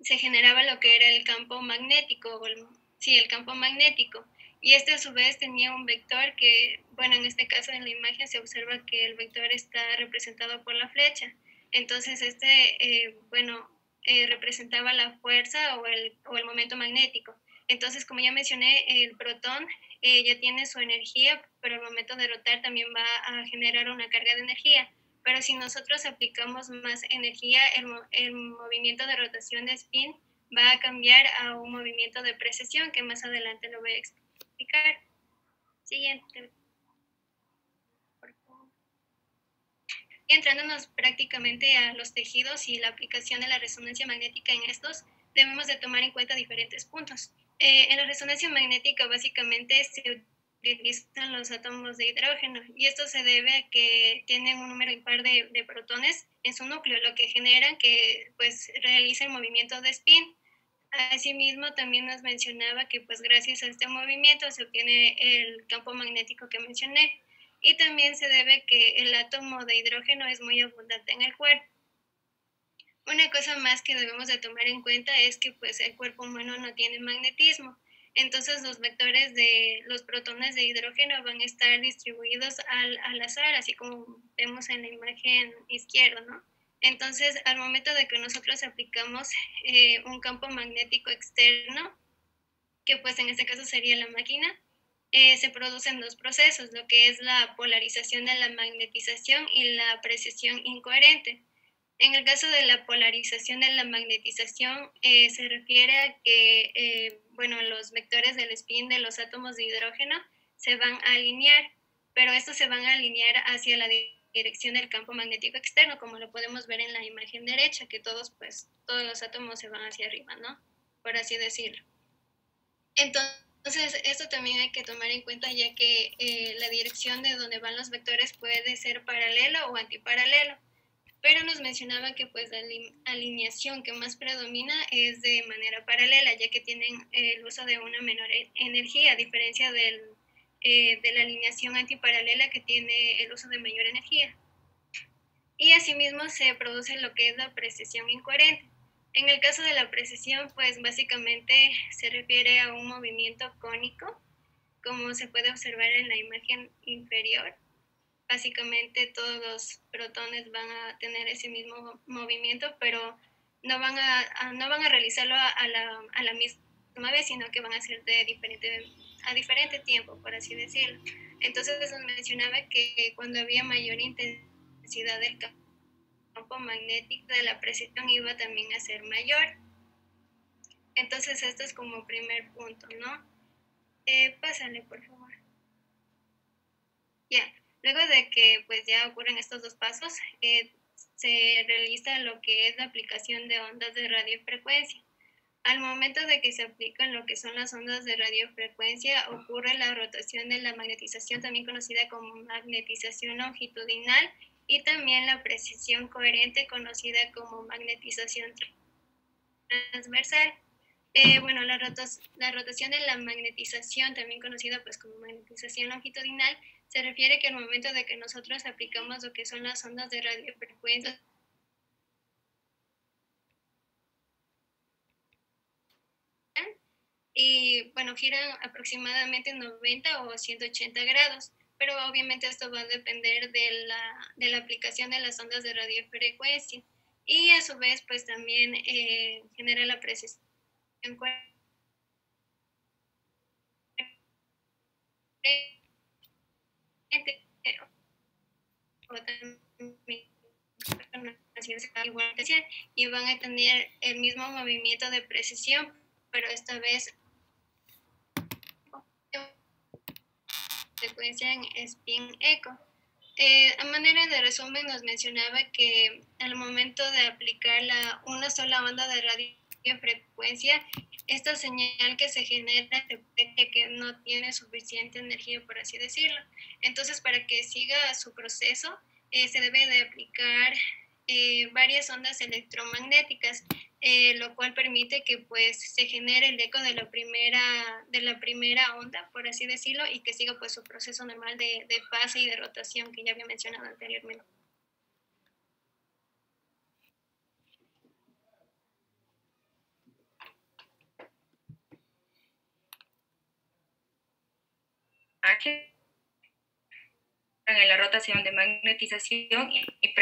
Speaker 4: se generaba lo que era el campo magnético, el campo magnético. Y este a su vez tenía un vector que, bueno, en este caso en la imagen se observa que el vector está representado por la flecha. Entonces representaba la fuerza o el momento magnético. Entonces, como ya mencioné, el protón ya tiene su energía, pero al momento de rotar también va a generar una carga de energía. Pero si nosotros aplicamos más energía, el movimiento de rotación de spin va a cambiar a un movimiento de precesión, que más adelante lo voy a explicar. Siguiente. Por favor. Y entrándonos prácticamente a los tejidos y la aplicación de la resonancia magnética en estos, debemos de tomar en cuenta diferentes puntos. En la resonancia magnética básicamente se utilizan los átomos de hidrógeno y esto se debe a que tienen un número impar de protones en su núcleo, lo que genera que pues realicen movimiento de spin. Asimismo, también nos mencionaba que pues gracias a este movimiento se obtiene el campo magnético que mencioné y también se debe a que el átomo de hidrógeno es muy abundante en el cuerpo. Una cosa más que debemos de tomar en cuenta es que pues el cuerpo humano no tiene magnetismo. Entonces los vectores de los protones de hidrógeno van a estar distribuidos al azar, así como vemos en la imagen izquierda, ¿no? Entonces, al momento de que nosotros aplicamos un campo magnético externo, que pues en este caso sería la máquina, se producen dos procesos, lo que es la polarización de la magnetización y la precesión incoherente. En el caso de la polarización de la magnetización, se refiere a que los vectores del spin de los átomos de hidrógeno se van a alinear, pero estos se van a alinear hacia la dirección del campo magnético externo, como lo podemos ver en la imagen derecha, que todos los átomos se van hacia arriba, ¿no? Por así decirlo. Entonces, esto también hay que tomar en cuenta, ya que la dirección de donde van los vectores puede ser paralela o antiparalelo. Pero nos mencionaba que pues la alineación que más predomina es de manera paralela, ya que tienen el uso de una menor energía, a diferencia de la alineación antiparalela, que tiene el uso de mayor energía. Y asimismo se produce lo que es la precesión incoherente. En el caso de la precesión, pues básicamente se refiere a un movimiento cónico, como se puede observar en la imagen inferior. Básicamente todos los protones van a tener ese mismo movimiento, pero no van a realizarlo a la misma vez, sino que van a ser a diferente tiempo, por así decirlo. Entonces nos mencionaba que cuando había mayor intensidad del campo magnético de la precesión iba también a ser mayor. Entonces esto es como primer punto, ¿no? Pásale, por favor. Ya. Luego de que pues ya ocurren estos dos pasos, se realiza lo que es la aplicación de ondas de radiofrecuencia. Al momento de que se aplican lo que son las ondas de radiofrecuencia, ocurre la rotación de la magnetización, también conocida como magnetización longitudinal, y también la precesión coherente, conocida como magnetización transversal. La rotación de la magnetización, también conocida pues como magnetización longitudinal, se refiere que al momento de que nosotros aplicamos lo que son las ondas de radiofrecuencia, y bueno, giran aproximadamente 90 o 180 grados, pero obviamente esto va a depender de la aplicación de las ondas de radiofrecuencia, y a su vez pues también genera la precesión y van a tener el mismo movimiento de precesión, pero esta vez frecuencia en spin eco. A manera de resumen, nos mencionaba que al momento de aplicar una sola onda de radiofrecuencia, esta señal que se genera se detecta que no tiene suficiente energía, por así decirlo. Entonces, para que siga su proceso, se debe de aplicar varias ondas electromagnéticas, lo cual permite que pues se genere el eco de la primera onda, por así decirlo, y que siga pues su proceso normal de fase y de rotación que ya había mencionado anteriormente.
Speaker 5: En la rotación de magnetización y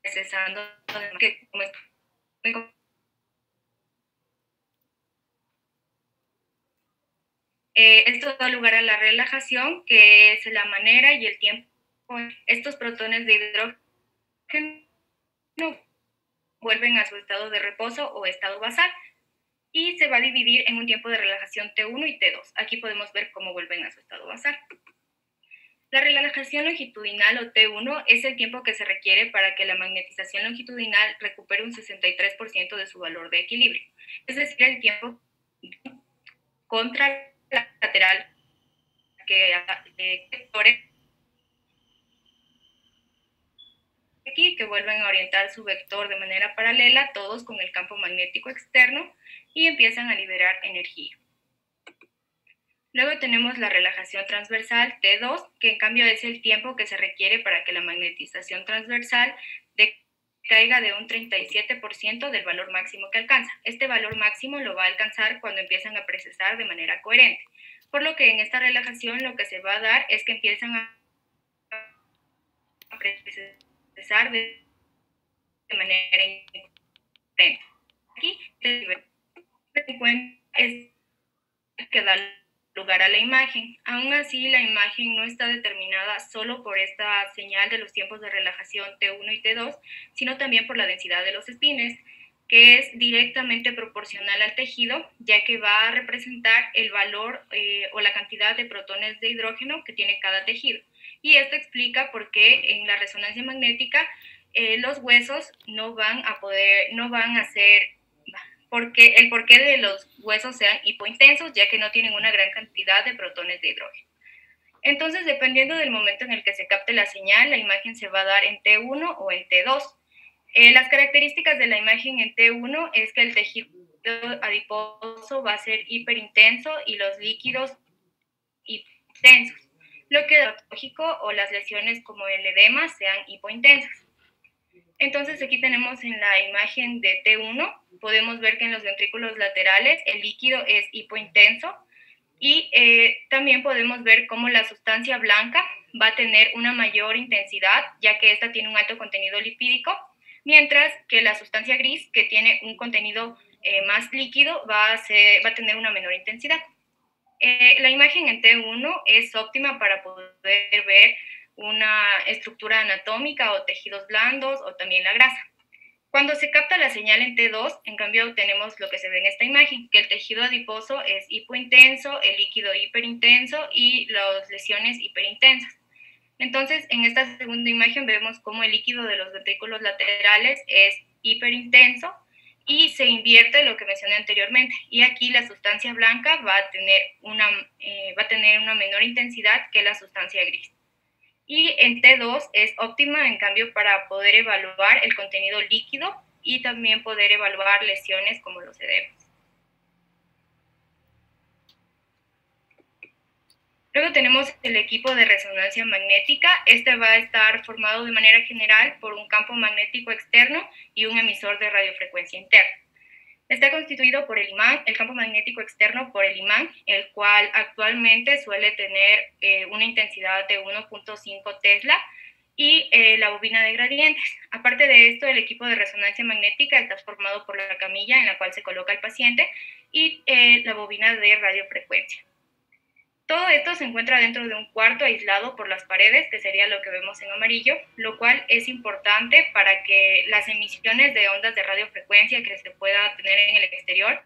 Speaker 5: procesando que como esto da lugar a la relajación, que es la manera y el tiempo. Estos protones de hidrógeno vuelven a su estado de reposo o estado basal, y se va a dividir en un tiempo de relajación T1 y T2. Aquí podemos ver cómo vuelven a su estado basal. La relajación longitudinal o T1 es el tiempo que se requiere para que la magnetización longitudinal recupere un 63% de su valor de equilibrio, es decir, el tiempo contralateral que aquí, que vuelven a orientar su vector de manera paralela, todos con el campo magnético externo, y empiezan a liberar energía. Luego tenemos la relajación transversal T2, que en cambio es el tiempo que se requiere para que la magnetización transversal decaiga de un 37% del valor máximo que alcanza. Este valor máximo lo va a alcanzar cuando empiezan a precesar de manera coherente, por lo que en esta relajación lo que se va a dar es que empiezan a precesar de manera incoherente. Aquí se encuentra es que da lugar a la imagen. Aún así, la imagen no está determinada solo por esta señal de los tiempos de relajación T1 y T2, sino también por la densidad de los espines, que es directamente proporcional al tejido, ya que va a representar el valor o la cantidad de protones de hidrógeno que tiene cada tejido. Y esto explica por qué en la resonancia magnética los huesos no van a ser porque el porqué de los huesos sean hipointensos, ya que no tienen una gran cantidad de protones de hidrógeno. Entonces, dependiendo del momento en el que se capte la señal, la imagen se va a dar en T1 o en T2. Las características de la imagen en T1 es que el tejido adiposo va a ser hiperintenso y los líquidos hipotensos, lo que es lógico o las lesiones como el edema sean hipointensas. Entonces aquí tenemos en la imagen de T1, podemos ver que en los ventrículos laterales el líquido es hipointenso y también podemos ver cómo la sustancia blanca va a tener una mayor intensidad, ya que esta tiene un alto contenido lipídico, mientras que la sustancia gris, que tiene un contenido más líquido, va a tener una menor intensidad. La imagen en T1 es óptima para poder ver una estructura anatómica o tejidos blandos o también la grasa. Cuando se capta la señal en T2, en cambio obtenemos lo que se ve en esta imagen, que el tejido adiposo es hipointenso, el líquido hiperintenso y las lesiones hiperintensas. Entonces, en esta segunda imagen vemos cómo el líquido de los ventrículos laterales es hiperintenso y se invierte lo que mencioné anteriormente. Y aquí la sustancia blanca va a tener una menor intensidad que la sustancia gris. Y en T2 es óptima, en cambio, para poder evaluar el contenido líquido y también poder evaluar lesiones como los edemas. Luego tenemos el equipo de resonancia magnética. Este va a estar formado de manera general por un campo magnético externo y un emisor de radiofrecuencia interna. Está constituido por el imán, el campo magnético externo por el imán, el cual actualmente suele tener una intensidad de 1.5 Tesla, y la bobina de gradientes. Aparte de esto, el equipo de resonancia magnética está formado por la camilla en la cual se coloca el paciente y la bobina de radiofrecuencia. Todo esto se encuentra dentro de un cuarto aislado por las paredes, que sería lo que vemos en amarillo, lo cual es importante para que las emisiones de ondas de radiofrecuencia que se pueda tener en el exterior,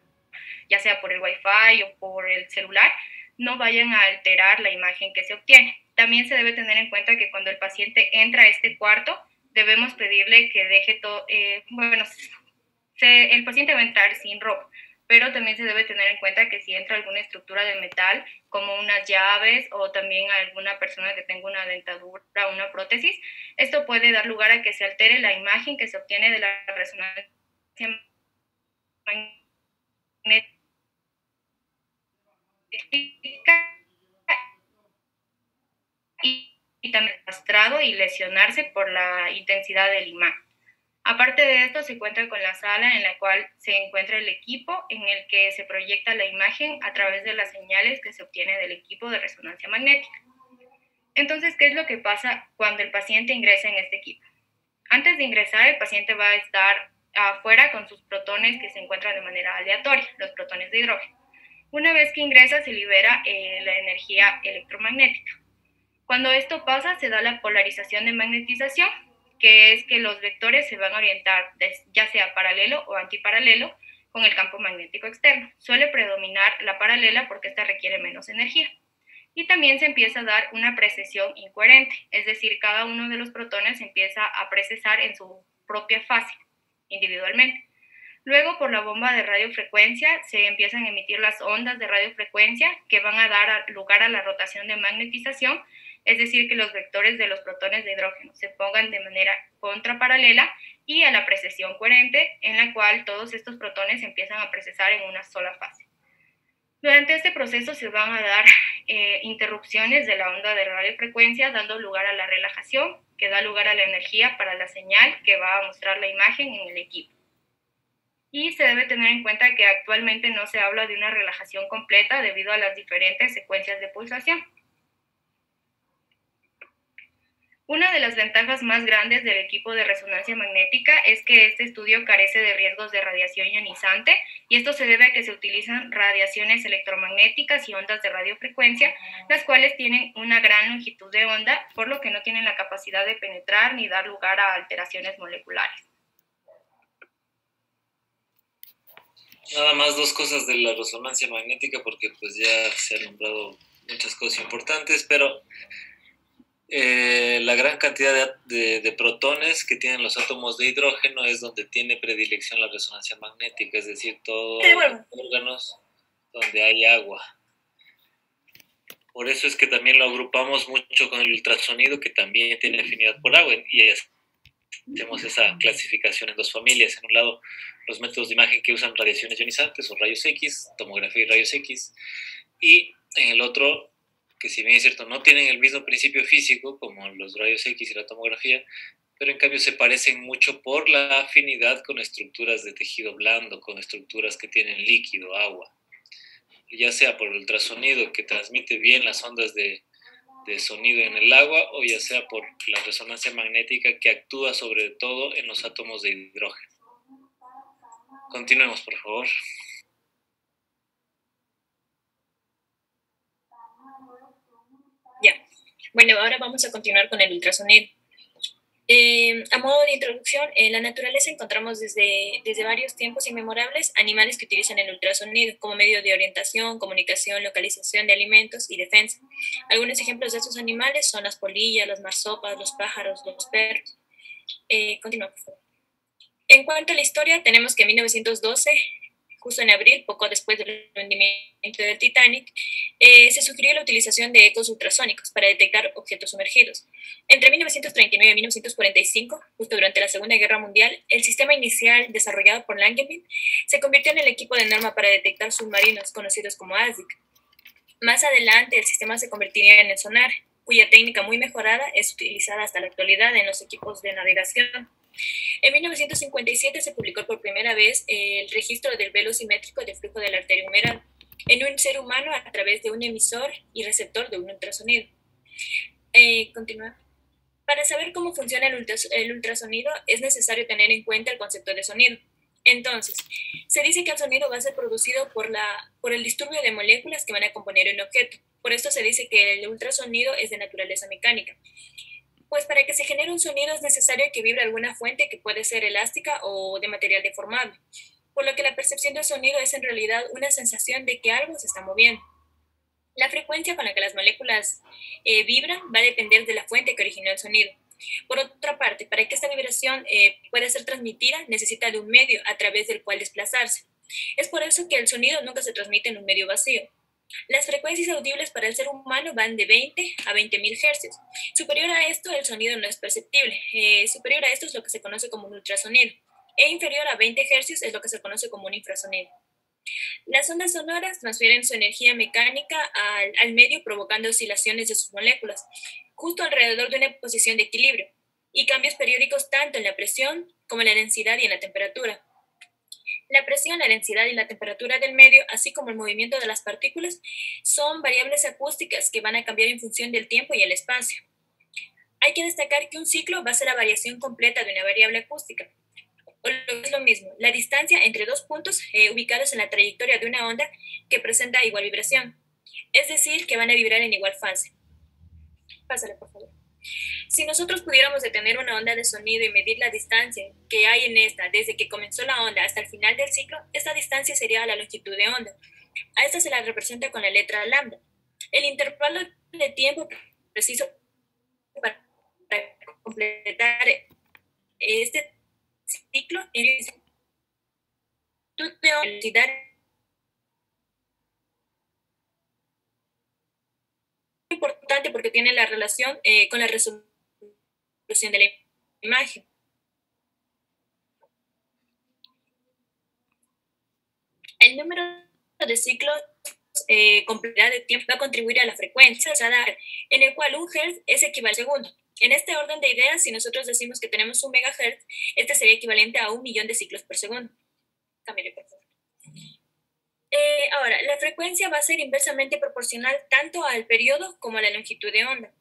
Speaker 5: ya sea por el Wi-Fi o por el celular, no vayan a alterar la imagen que se obtiene. También se debe tener en cuenta que cuando el paciente entra a este cuarto, debemos pedirle que deje todo, el paciente va a entrar sin ropa, pero también se debe tener en cuenta que si entra alguna estructura de metal, como unas llaves o también alguna persona que tenga una dentadura o una prótesis, esto puede dar lugar a que se altere la imagen que se obtiene de la resonancia magnética y también arrastrado y lesionarse por la intensidad del imán. Aparte de esto, se cuenta con la sala en la cual se encuentra el equipo en el que se proyecta la imagen a través de las señales que se obtiene del equipo de resonancia magnética. Entonces, ¿qué es lo que pasa cuando el paciente ingresa en este equipo? Antes de ingresar, el paciente va a estar afuera con sus protones que se encuentran de manera aleatoria, los protones de hidrógeno. Una vez que ingresa, se libera la energía electromagnética. Cuando esto pasa, se da la polarización de magnetización, que es que los vectores se van a orientar ya sea paralelo o antiparalelo con el campo magnético externo. Suele predominar la paralela porque esta requiere menos energía. Y también se empieza a dar una precesión incoherente, es decir, cada uno de los protones empieza a precesar en su propia fase, individualmente. Luego, por la bomba de radiofrecuencia, se empiezan a emitir las ondas de radiofrecuencia que van a dar lugar a la rotación de magnetización, es decir, que los vectores de los protones de hidrógeno se pongan de manera contraparalela, y a la precesión coherente, en la cual todos estos protones empiezan a precesar en una sola fase. Durante este proceso se van a dar interrupciones de la onda de radiofrecuencia, dando lugar a la relajación, que da lugar a la energía para la señal que va a mostrar la imagen en el equipo. Y se debe tener en cuenta que actualmente no se habla de una relajación completa debido a las diferentes secuencias de pulsación. Una de las ventajas más grandes del equipo de resonancia magnética es que este estudio carece de riesgos de radiación ionizante, y esto se debe a que se utilizan radiaciones electromagnéticas y ondas de radiofrecuencia, las cuales tienen una gran longitud de onda, por lo que no tienen la capacidad de penetrar ni dar lugar a alteraciones moleculares.
Speaker 2: Nada más dos cosas de la resonancia magnética, porque pues ya se han nombrado muchas cosas importantes, pero la gran cantidad de protones que tienen los átomos de hidrógeno es donde tiene predilección la resonancia magnética, es decir, todos los órganos donde hay agua. Por eso es que también lo agrupamos mucho con el ultrasonido, que también tiene afinidad por agua, y hacemos esa clasificación en dos familias. En un lado, los métodos de imagen que usan radiaciones ionizantes o rayos X, tomografía y rayos X, y en el otro, que si bien es cierto, no tienen el mismo principio físico como los rayos X y la tomografía, pero en cambio se parecen mucho por la afinidad con estructuras de tejido blando, con estructuras que tienen líquido, agua, ya sea por el ultrasonido, que transmite bien las ondas de sonido en el agua, o ya sea por la resonancia magnética, que actúa sobre todo en los átomos de hidrógeno. Continuemos, por favor.
Speaker 6: Ya. Bueno, ahora vamos a continuar con el ultrasonido. A modo de introducción, en la naturaleza encontramos desde varios tiempos inmemorables animales que utilizan el ultrasonido como medio de orientación, comunicación, localización de alimentos y defensa. Algunos ejemplos de estos animales son las polillas, las marsopas, los pájaros, los perros. Continúa, por favor. En cuanto a la historia, tenemos que en 1912, justo en abril, poco después del hundimiento del Titanic, se sugirió la utilización de ecos ultrasónicos para detectar objetos sumergidos. Entre 1939 y 1945, justo durante la Segunda Guerra Mundial, el sistema inicial desarrollado por Langevin se convirtió en el equipo de norma para detectar submarinos, conocidos como ASDIC. Más adelante, el sistema se convertiría en el sonar, cuya técnica muy mejorada es utilizada hasta la actualidad en los equipos de navegación. En 1957 se publicó por primera vez el registro del velo simétrico de flujo de la arteria humeral en un ser humano a través de un emisor y receptor de un ultrasonido. Continúa. Para saber cómo funciona el ultrasonido es necesario tener en cuenta el concepto de sonido. Entonces, se dice que el sonido va a ser producido por el disturbio de moléculas que van a componer un objeto. Por esto se dice que el ultrasonido es de naturaleza mecánica. Pues para que se genere un sonido es necesario que vibre alguna fuente que puede ser elástica o de material deformable, por lo que la percepción del sonido es en realidad una sensación de que algo se está moviendo. La frecuencia con la que las moléculas vibran va a depender de la fuente que originó el sonido. Por otra parte, para que esta vibración pueda ser transmitida, necesita de un medio a través del cual desplazarse. Es por eso que el sonido nunca se transmite en un medio vacío. Las frecuencias audibles para el ser humano van de 20 a 20.000 Hz. Superior a esto, el sonido no es perceptible. Superior a esto es lo que se conoce como un ultrasonido. E inferior a 20 Hz es lo que se conoce como un infrasonido. Las ondas sonoras transfieren su energía mecánica al medio, provocando oscilaciones de sus moléculas, justo alrededor de una posición de equilibrio, y cambios periódicos tanto en la presión como en la densidad y en la temperatura. La presión, la densidad y la temperatura del medio, así como el movimiento de las partículas, son variables acústicas que van a cambiar en función del tiempo y el espacio. Hay que destacar que un ciclo va a ser la variación completa de una variable acústica. O lo que es lo mismo, la distancia entre dos puntos ubicados en la trayectoria de una onda que presenta igual vibración. Es decir, que van a vibrar en igual fase. Pásale, por favor. Si nosotros pudiéramos detener una onda de sonido y medir la distancia que hay en esta desde que comenzó la onda hasta el final del ciclo, esta distancia sería la longitud de onda. A esta se la representa con la letra lambda. El intervalo de tiempo preciso para completar este ciclo es de velocidad importante porque tiene la relación con la resolución de la imagen. El número de ciclos complejidad de tiempo va a contribuir a la frecuencia, en el cual un hertz es equivalente a un segundo. En este orden de ideas, si nosotros decimos que tenemos un megahertz, este sería equivalente a 1.000.000 de ciclos por segundo. Cámbiale, por favor. Ahora, la frecuencia va a ser inversamente proporcional tanto al periodo como a la longitud de onda.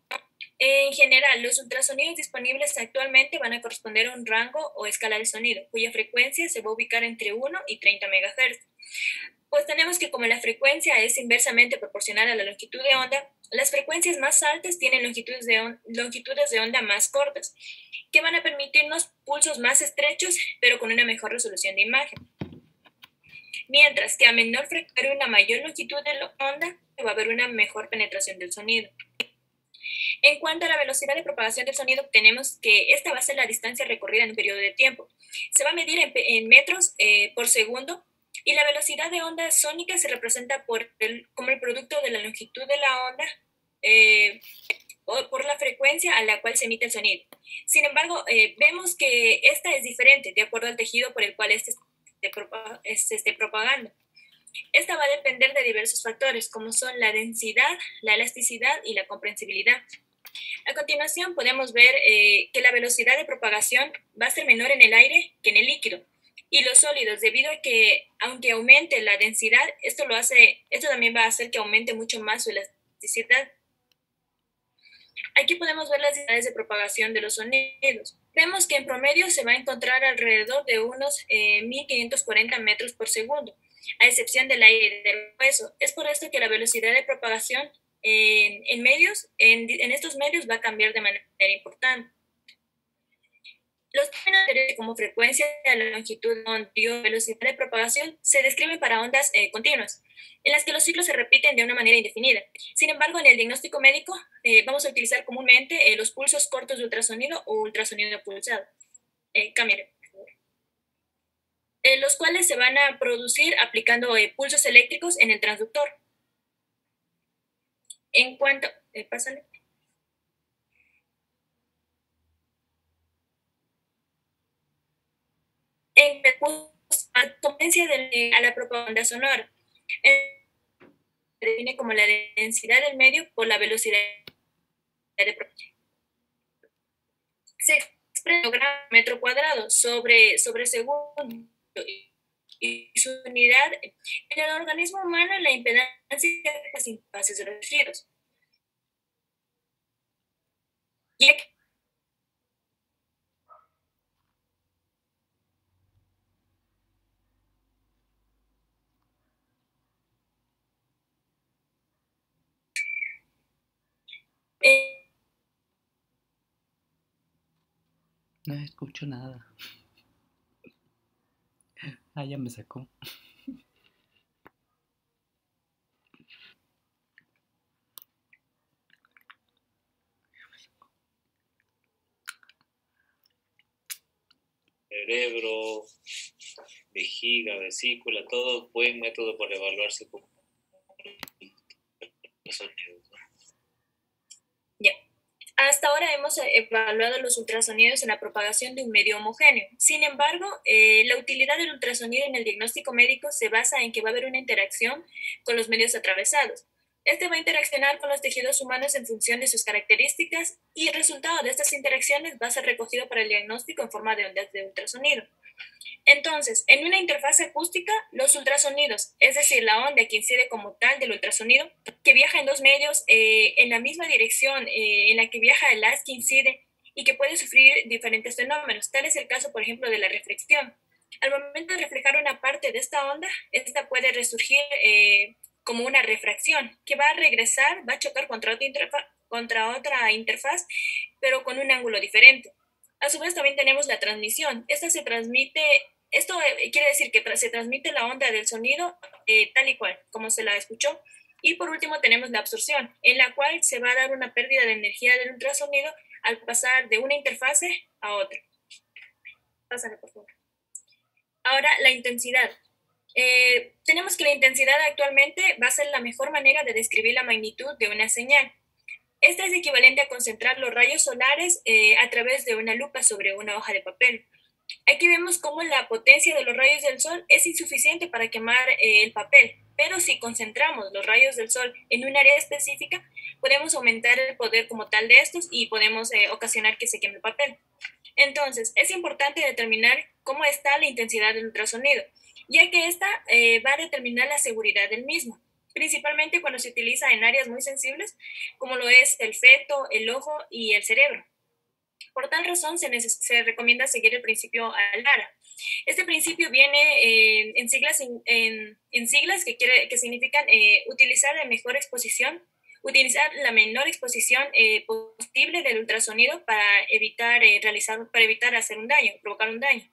Speaker 6: En general, los ultrasonidos disponibles actualmente van a corresponder a un rango o escala de sonido, cuya frecuencia se va a ubicar entre 1 y 30 MHz. Pues tenemos que como la frecuencia es inversamente proporcional a la longitud de onda, las frecuencias más altas tienen longitudes de onda más cortas, que van a permitirnos pulsos más estrechos, pero con una mejor resolución de imagen. Mientras que a menor frecuencia, una mayor longitud de onda, va a haber una mejor penetración del sonido. En cuanto a la velocidad de propagación del sonido, tenemos que esta va a ser la distancia recorrida en un periodo de tiempo. Se va a medir en metros por segundo, y la velocidad de onda sónica se representa como el producto de la longitud de la onda o por la frecuencia a la cual se emite el sonido. Sin embargo, vemos que esta es diferente de acuerdo al tejido por el cual se esté propagando. Esta va a depender de diversos factores, como son la densidad, la elasticidad y la comprensibilidad. A continuación, podemos ver que la velocidad de propagación va a ser menor en el aire que en el líquido y los sólidos, debido a que, aunque aumente la densidad, esto también va a hacer que aumente mucho más su elasticidad. Aquí podemos ver las densidades de propagación de los sonidos. Vemos que en promedio se va a encontrar alrededor de unos 1540 metros por segundo, a excepción del aire y del hueso. Es por esto que la velocidad de propagación en estos medios va a cambiar de manera importante. Los términos como frecuencia, longitud de onda y velocidad de propagación se describen para ondas continuas, en las que los ciclos se repiten de una manera indefinida. Sin embargo, en el diagnóstico médico vamos a utilizar comúnmente los pulsos cortos de ultrasonido o ultrasonido pulsado. Cámbiale, por favor. Los cuales se van a producir aplicando pulsos eléctricos en el transductor. En cuanto... pásale. En consecuencia a la propaganda sonora. Se define como la densidad del medio por la velocidad de propagación. Se expresa en metro cuadrado sobre segundo y su unidad en el organismo humano, la impedancia de las interfaces de los giros. Y aquí
Speaker 7: no escucho nada. Ah, ya me sacó.
Speaker 2: Cerebro, vejiga, vesícula, todo buen método para evaluarse con los sonidos, ¿no?
Speaker 6: Ya. Hasta ahora hemos evaluado los ultrasonidos en la propagación de un medio homogéneo. Sin embargo, la utilidad del ultrasonido en el diagnóstico médico se basa en que va a haber una interacción con los medios atravesados. Este va a interaccionar con los tejidos humanos en función de sus características y el resultado de estas interacciones va a ser recogido para el diagnóstico en forma de ondas de ultrasonido. Entonces, en una interfaz acústica, los ultrasonidos, es decir, la onda que incide como tal del ultrasonido, que viaja en dos medios en la misma dirección en la que viaja el haz que incide y que puede sufrir diferentes fenómenos. Tal es el caso, por ejemplo, de la reflexión. Al momento de reflejar una parte de esta onda, esta puede resurgir como una refracción, que va a regresar, va a chocar contra otra interfaz, pero con un ángulo diferente. A su vez también tenemos la transmisión. Esto quiere decir que se transmite la onda del sonido tal y cual, como se la escuchó. Y por último tenemos la absorción, en la cual se va a dar una pérdida de energía del ultrasonido al pasar de una interfase a otra. Pásale, por favor. Ahora, la intensidad. Tenemos que la intensidad actualmente va a ser la mejor manera de describir la magnitud de una señal. Esta es equivalente a concentrar los rayos solares a través de una lupa sobre una hoja de papel. Aquí vemos cómo la potencia de los rayos del sol es insuficiente para quemar el papel, pero si concentramos los rayos del sol en un área específica, podemos aumentar el poder como tal de estos y podemos ocasionar que se queme el papel. Entonces, es importante determinar cómo está la intensidad del ultrasonido, ya que esta va a determinar la seguridad del mismo. principalmente cuando se utiliza en áreas muy sensibles, como lo es el feto, el ojo y el cerebro. Por tal razón, se recomienda seguir el principio ALARA. Este principio viene en siglas que significan utilizar la mejor exposición, utilizar la menor exposición posible del ultrasonido para evitar hacer un daño, provocar un daño.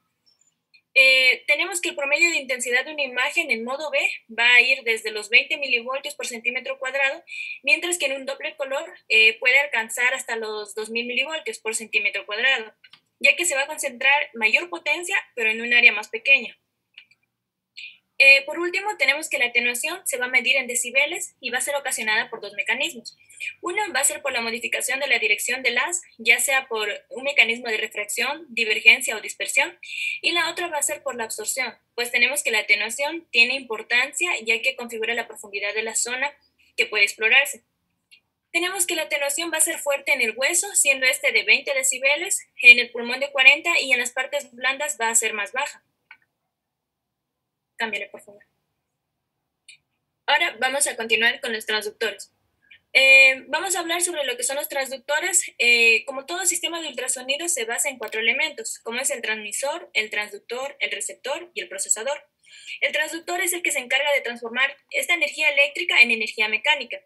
Speaker 6: Tenemos que el promedio de intensidad de una imagen en modo B va a ir desde los 20 milivoltios por centímetro cuadrado, mientras que en un doble color puede alcanzar hasta los 2000 milivoltios por centímetro cuadrado, ya que se va a concentrar mayor potencia, pero en un área más pequeña. Por último, tenemos que la atenuación se va a medir en decibeles y va a ser ocasionada por dos mecanismos. Uno va a ser por la modificación de la dirección del haz, ya sea por un mecanismo de refracción, divergencia o dispersión, y la otra va a ser por la absorción, pues tenemos que la atenuación tiene importancia ya que configura la profundidad de la zona que puede explorarse. Tenemos que la atenuación va a ser fuerte en el hueso, siendo este de 20 decibeles, en el pulmón de 40 y en las partes blandas va a ser más baja. Cámbiale, por favor. Ahora vamos a continuar con los transductores. Vamos a hablar sobre lo que son los transductores. Como todo sistema de ultrasonido se basa en 4 elementos, como es el transmisor, el transductor, el receptor y el procesador. El transductor es el que se encarga de transformar esta energía eléctrica en energía mecánica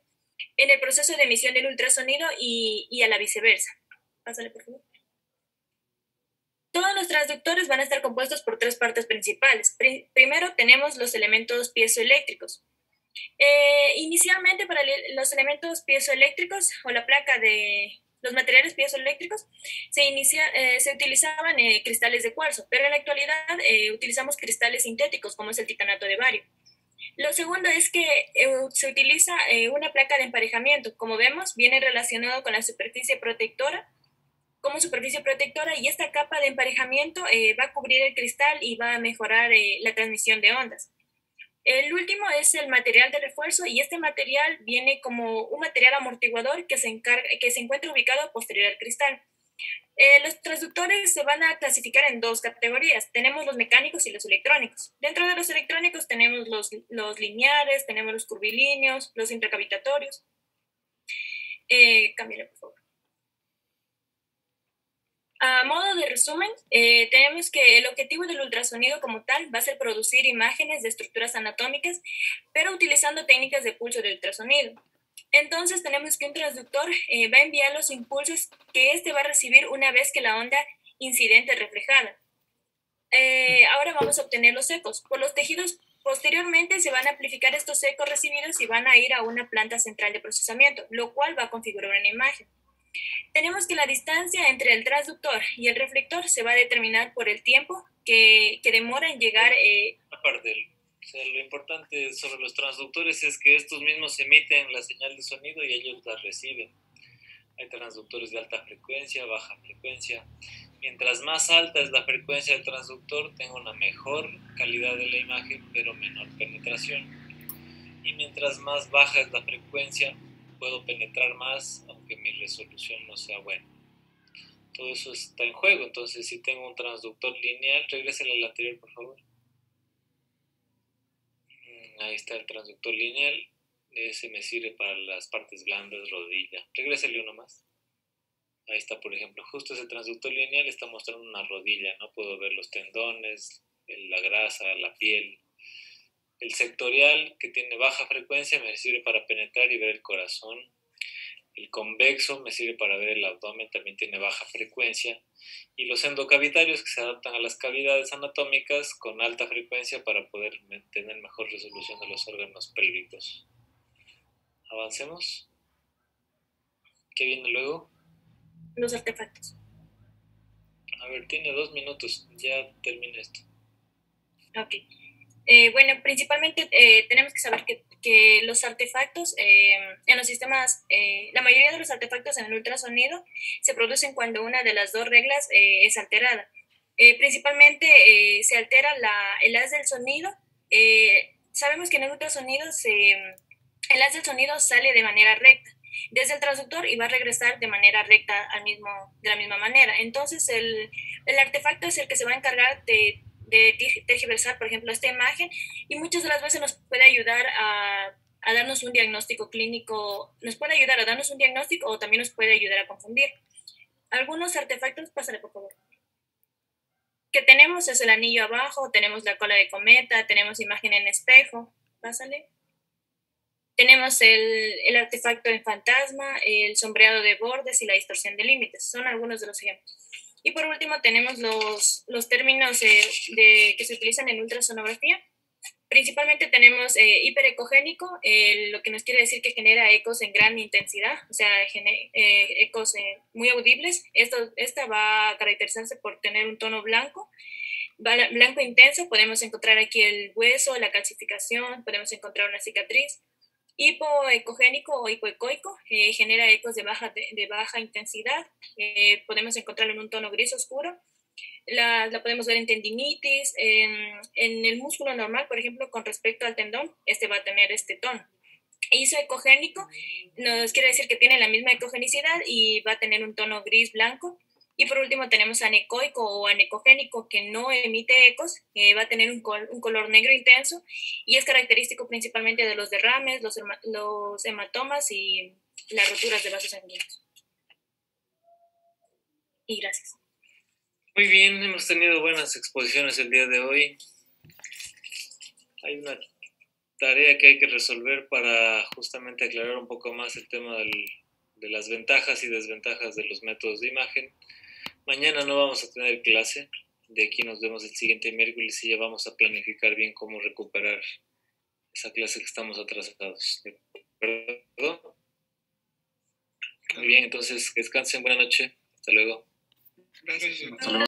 Speaker 6: en el proceso de emisión del ultrasonido y a la viceversa. Pásale, por favor. Todos los transductores van a estar compuestos por 3 partes principales. Primero tenemos los elementos piezoeléctricos. Inicialmente para los elementos piezoeléctricos o la placa de los materiales piezoeléctricos se utilizaban cristales de cuarzo, pero en la actualidad utilizamos cristales sintéticos como es el titanato de bario. Lo segundo es que se utiliza una placa de emparejamiento. Como vemos, viene relacionado con la superficie protectora como superficie protectora y esta capa de emparejamiento va a cubrir el cristal y va a mejorar la transmisión de ondas. El último es el material de refuerzo y este material viene como un material amortiguador que se encuentra ubicado posterior al cristal. Los transductores se van a clasificar en 2 categorías. Tenemos los mecánicos y los electrónicos. Dentro de los electrónicos tenemos los lineares, tenemos los curvilíneos, los intercavitatorios. Cámbiale, por favor. A modo de resumen, tenemos que el objetivo del ultrasonido como tal va a ser producir imágenes de estructuras anatómicas, pero utilizando técnicas de pulso de ultrasonido. Entonces tenemos que un transductor va a enviar los impulsos que éste va a recibir una vez que la onda incidente es reflejada. Ahora vamos a obtener los ecos. Por los tejidos posteriormente se van a amplificar estos ecos recibidos y van a ir a una planta central de procesamiento, lo cual va a configurar una imagen. Tenemos que la distancia entre el transductor y el reflector se va a determinar por el tiempo que demora en llegar.
Speaker 2: Aparte, lo importante sobre los transductores es que estos mismos emiten la señal de sonido y ellos la reciben. Hay transductores de alta frecuencia, baja frecuencia. Mientras más alta es la frecuencia del transductor, tengo una mejor calidad de la imagen, pero menor penetración. Y mientras más baja es la frecuencia, puedo penetrar más, aunque mi resolución no sea buena. Todo eso está en juego. Entonces, si tengo un transductor lineal, regrésale al anterior, por favor. Ahí está el transductor lineal. Ese me sirve para las partes blandas, rodilla. Regrésale uno más. Ahí está, por ejemplo, justo ese transductor lineal está mostrando una rodilla. No puedo ver los tendones, la grasa, la piel. El sectorial, que tiene baja frecuencia, me sirve para penetrar y ver el corazón. El convexo me sirve para ver el abdomen, también tiene baja frecuencia. Y los endocavitarios, que se adaptan a las cavidades anatómicas con alta frecuencia para poder tener mejor resolución de los órganos pélvicos. Avancemos. ¿Qué viene luego?
Speaker 6: Los artefactos.
Speaker 2: A ver, tiene 2 minutos. Ya termina esto.
Speaker 6: Ok. Bueno, principalmente tenemos que saber que los artefactos en los sistemas, la mayoría de los artefactos en el ultrasonido se producen cuando una de las 2 reglas es alterada. Principalmente se altera el haz del sonido. Sabemos que en el ultrasonido el haz del sonido sale de manera recta desde el transductor y va a regresar de manera recta de la misma manera. Entonces el artefacto es el que se va a encargar de tergiversar, por ejemplo, esta imagen y muchas de las veces nos puede ayudar a a darnos un diagnóstico clínico, nos puede ayudar a darnos un diagnóstico o también nos puede ayudar a confundir. Algunos artefactos, pásale por favor, que tenemos es el anillo abajo, tenemos la cola de cometa, tenemos imagen en espejo, pásale. Tenemos el artefacto en fantasma, el sombreado de bordes y la distorsión de límites. Son algunos de los ejemplos. Y por último tenemos los términos que se utilizan en ultrasonografía. Principalmente tenemos hiperecogénico, lo que nos quiere decir que genera ecos en gran intensidad, o sea, ecos muy audibles. Esta va a caracterizarse por tener un tono blanco. Blanco intenso, podemos encontrar aquí el hueso, la calcificación, podemos encontrar una cicatriz. Hipoecogénico o hipoecoico, genera ecos de baja intensidad, podemos encontrarlo en un tono gris oscuro. La podemos ver en tendinitis, en el músculo normal, por ejemplo, con respecto al tendón, este va a tener este tono. Isoecogénico nos quiere decir que tiene la misma ecogenicidad y va a tener un tono gris blanco. Y por último tenemos anecoico o anecogénico, que no emite ecos, va a tener un color negro intenso y es característico principalmente de los derrames, los hematomas y las roturas de vasos sanguíneos. Y gracias.
Speaker 2: Muy bien, hemos tenido buenas exposiciones el día de hoy. Hay una tarea que hay que resolver para justamente aclarar un poco más el tema de las ventajas y desventajas de los métodos de imagen. Mañana no vamos a tener clase, de aquí nos vemos el siguiente miércoles y ya vamos a planificar bien cómo recuperar esa clase que estamos atrasados. ¿De acuerdo? Muy bien, entonces descansen, buena noche, hasta luego.
Speaker 1: Gracias.
Speaker 3: Hasta luego.